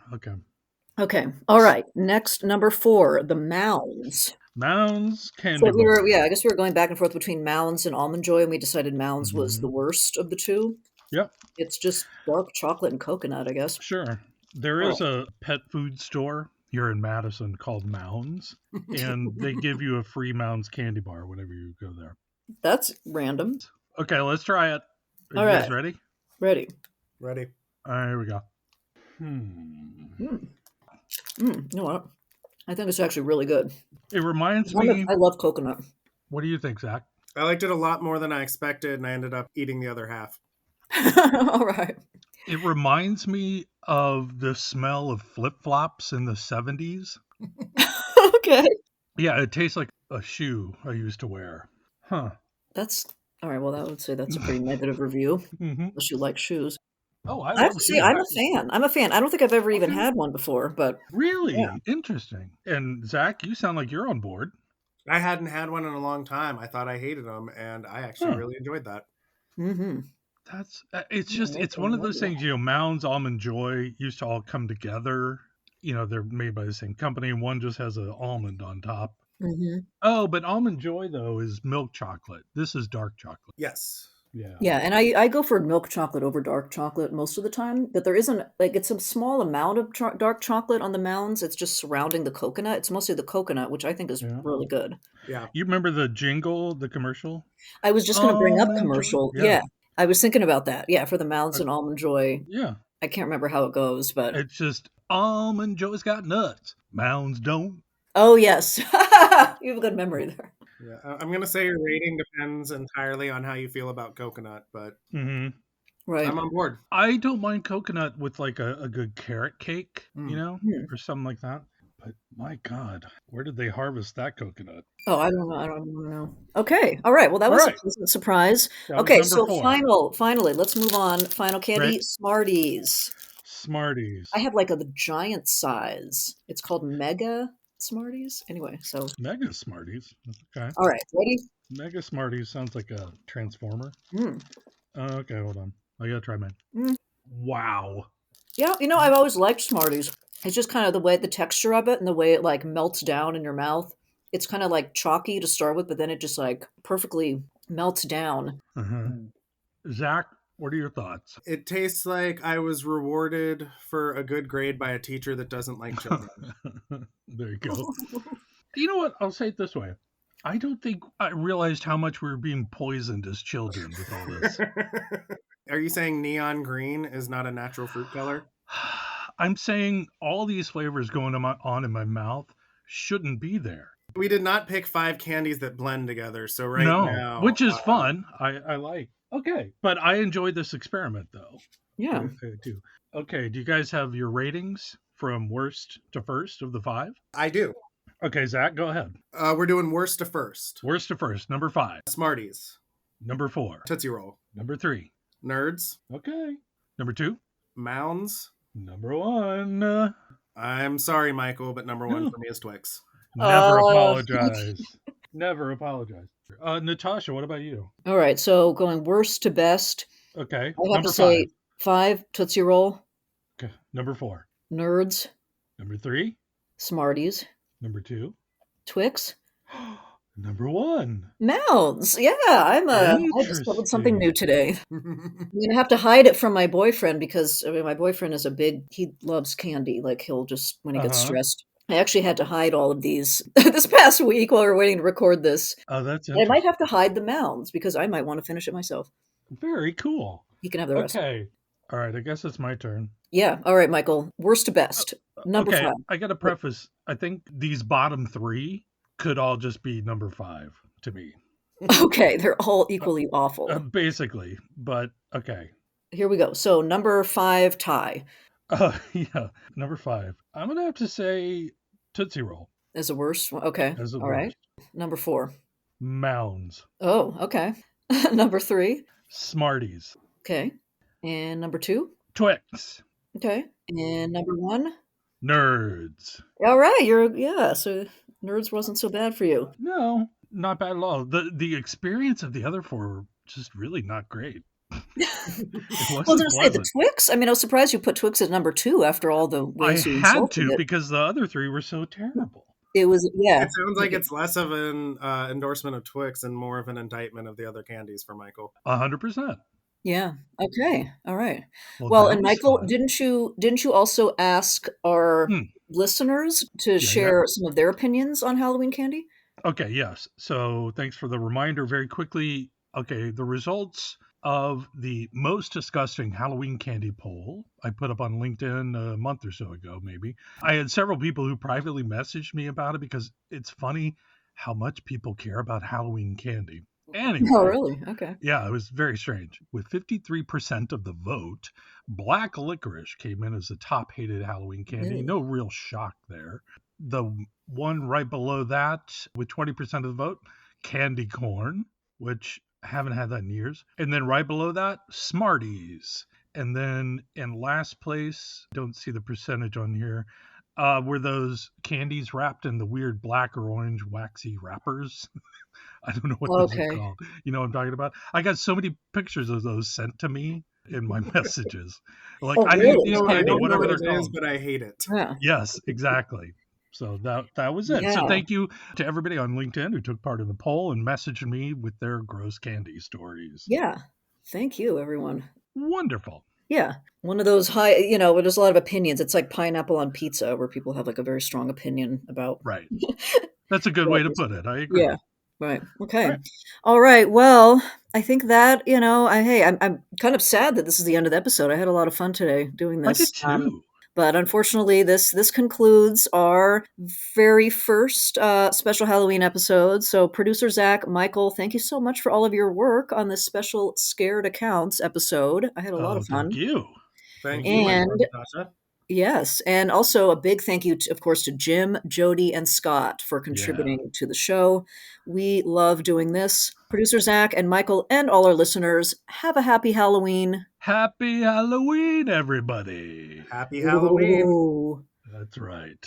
Okay. All right. Next, number 4, the Mounds. Mounds candy So bar. I guess we were going back and forth between Mounds and Almond Joy, and we decided Mounds was the worst of the two. Yep. It's just dark chocolate and coconut, I guess. Sure. There is a pet food store here in Madison called Mounds, and they give you a free Mounds candy bar whenever you go there. That's random. Okay, let's try it. Are All you right. guys ready? Ready. Ready? All right, here we go. You know what? I think it's actually really good. It reminds me. I love coconut. What do you think, Zach? I liked it a lot more than I expected, and I ended up eating the other half. All right. It reminds me of the smell of flip-flops in the 70s. Okay. Yeah, it tastes like a shoe I used to wear. Huh. That's all right. Well, I would say that's a pretty negative review. Unless you like shoes. Oh, I have to say, I'm a fan. I'm a fan. I don't think I've ever even had one before, but really yeah. Interesting. And Zach, you sound like you're on board. I hadn't had one in a long time. I thought I hated them, and I actually really enjoyed that. That's it's one of those things. Mounds, Almond Joy used to all come together. They're made by the same company. One just has an almond on top. Oh, but Almond Joy though is milk chocolate. This is dark chocolate. Yes. Yeah, and I go for milk chocolate over dark chocolate most of the time, but there isn't, like, it's a small amount of dark chocolate on the Mounds. It's just surrounding the coconut. It's mostly the coconut, which I think is really good. Yeah. You remember the jingle, the commercial? I was just going to bring up Almond commercial. Joy? Yeah, I was thinking about that. Yeah, for the Mounds and Almond Joy. Yeah. I can't remember how it goes, but It's just Almond Joy's got nuts. Mounds don't. oh yes, you have a good memory there. Yeah. I'm going to say your rating depends entirely on how you feel about coconut, but Right. I'm on board. I don't mind coconut with like a good carrot cake, or something like that. But my God, where did they harvest that coconut? Oh, I don't know. I don't know. Okay. All right. Well, that was a pleasant surprise. Okay. So 4. finally, let's move on. Final candy, Right. Smarties. Smarties. I have like the giant size. It's called Mega Smarties. Anyway, so Mega Smarties. Okay. all right. Ready? Mega Smarties sounds like a transformer. Okay, hold on. I gotta try mine. Wow. Yeah. I've always liked Smarties. It's just kind of the way, the texture of it and the way it like melts down in your mouth. It's kind of like chalky to start with, but then it just like perfectly melts down. Zach, what are your thoughts? It tastes like I was rewarded for a good grade by a teacher that doesn't like children. There you go. You know what? I'll say it this way. I don't think I realized how much we were being poisoned as children with all this. Are you saying neon green is not a natural fruit color? I'm saying all these flavors going on in my mouth shouldn't be there. We did not pick 5 candies that blend together, so now... Which is fun. I like. Okay, but I enjoyed this experiment, though. Yeah. I do. Okay, do you guys have your ratings from worst to first of the 5? I do. Okay, Zach, go ahead. We're doing worst to first. Worst to first. Number 5. Smarties. Number 4. Tootsie Roll. Number 3. Nerds. Okay. Number 2. Mounds. Number 1. I'm sorry, Michael, but number 1 for me is Twix. Never apologize. Never apologize. Natasha, what about you? All right, so going worst to best, Okay, I have to number 5. say 5, Tootsie Roll, Okay, number 4. Nerds, Number 3. Smarties, Number 2. Twix, Number 1. Mounds. Yeah, I discovered something new Interesting. today. I'm gonna have to hide it from my boyfriend because I mean, my boyfriend is he loves candy. Like he'll just when he gets Uh-huh. stressed. I actually had to hide all of these this past week while we were waiting to record this. Oh, that's I might interesting. have to hide the mounds because I might want to finish it myself. Very cool. He can have the rest. Okay. All right, I guess it's my turn. Yeah. All right, Michael. Worst to best. Number Okay, 5. I got to preface. I think these bottom 3 could all just be number 5 to me. Okay, they're all equally awful. Basically, but okay. Here we go. So number 5 tie Yeah, number 5. I'm gonna have to say Tootsie Roll is the worst. Okay. as the All right. worst. Number 4. Mounds, Oh, okay. Number 3. Smarties, Okay. And number 2. Twix, Okay. And number 1. Nerds. All right. So Nerds wasn't so bad for you. No, not bad at all. The experience of the other 4 were just really not great. It Well, I was wasn't going to say the pleasant. Twix. I mean, I was surprised you put Twix at number 2 after all the I ways you had insulted to it. because the other 3 were so terrible. It was, yeah. It sounds like it's less of an endorsement of Twix and more of an indictment of the other candies for Michael. 100%. Yeah. Okay. All right. Well, Well, that and was Michael, fun. didn't you also ask our Hmm. listeners to Yeah. share some of their opinions on Halloween candy? Okay, yes. So thanks for the reminder. Very quickly, okay, the results of the most disgusting Halloween candy poll I put up on LinkedIn a month or so ago, maybe. I had several people who privately messaged me about it because it's funny how much people care about Halloween candy. Oh, Anyway, really? Okay. yeah, it was very strange. With 53% of the vote, black licorice came in as the top hated Halloween candy. Ew. No real shock there. The one right below that, with 20% of the vote, candy corn, which I haven't had that in years. And then right below that, Smarties. And then in last place, don't see the percentage on here, were those candies wrapped in the weird black or orange waxy wrappers. I don't know what those are Okay. called. You know what I'm talking about? I got so many pictures of those sent to me in my messages. Like, Oh, I hate really? these I Okay. candy, don't know whatever what they're it is, called. but I hate it. Yeah. Yes, exactly. So that was it. So Yeah. thank you to everybody on LinkedIn who took part in the poll and messaged me with their gross candy stories. Yeah. Thank you, everyone. Wonderful. Yeah. One of those high, where there's a lot of opinions. It's like pineapple on pizza, where people have like a very strong opinion about Right. That's a good way to put it. I agree. Yeah. Right. Okay. All right. All right. Well, I think that, I'm kind of sad that this is the end of the episode. I had a lot of fun today doing I did this. too. But unfortunately, this concludes our very first special Halloween episode. So, producer Zach, Michael, thank you so much for all of your work on this special Scared Accounts episode. I had a lot Oh, of thank fun. you. Thank Thank you, you. Michael And and Natasha. yes, and also a big thank you, of course, to Jim, Jody, and Scott for Yeah. contributing to the show. We love doing this. Producer Zach and Michael and all our listeners, have a happy Halloween. Happy Halloween, everybody. Happy Halloween. Ooh. That's right.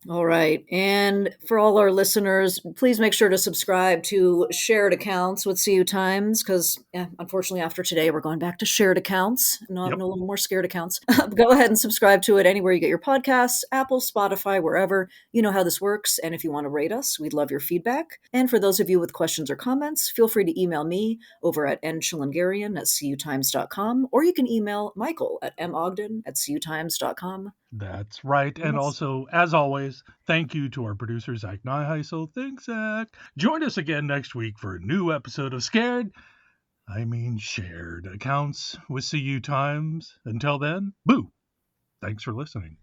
All right. And for all our listeners, please make sure to subscribe to shared accounts with CU Times because, unfortunately, after today, we're going back to shared accounts, no little more scared accounts. Go ahead and subscribe to it anywhere you get your podcasts, Apple, Spotify, wherever. You know how this works. And if you want to rate us, we'd love your feedback. And for those of you with questions or comments, feel free to email me over at nchillen-scares-ian@cutimes.com, or you can email Michael at mogden@cutimes.com. That's right. And Yes. also, as always, thank you to our producer, Zach The-End-is-Nigh-heisel. Thanks, Zach. Join us again next week for a new episode of Shared Accounts with CU Times. Until then, boo. Thanks for listening.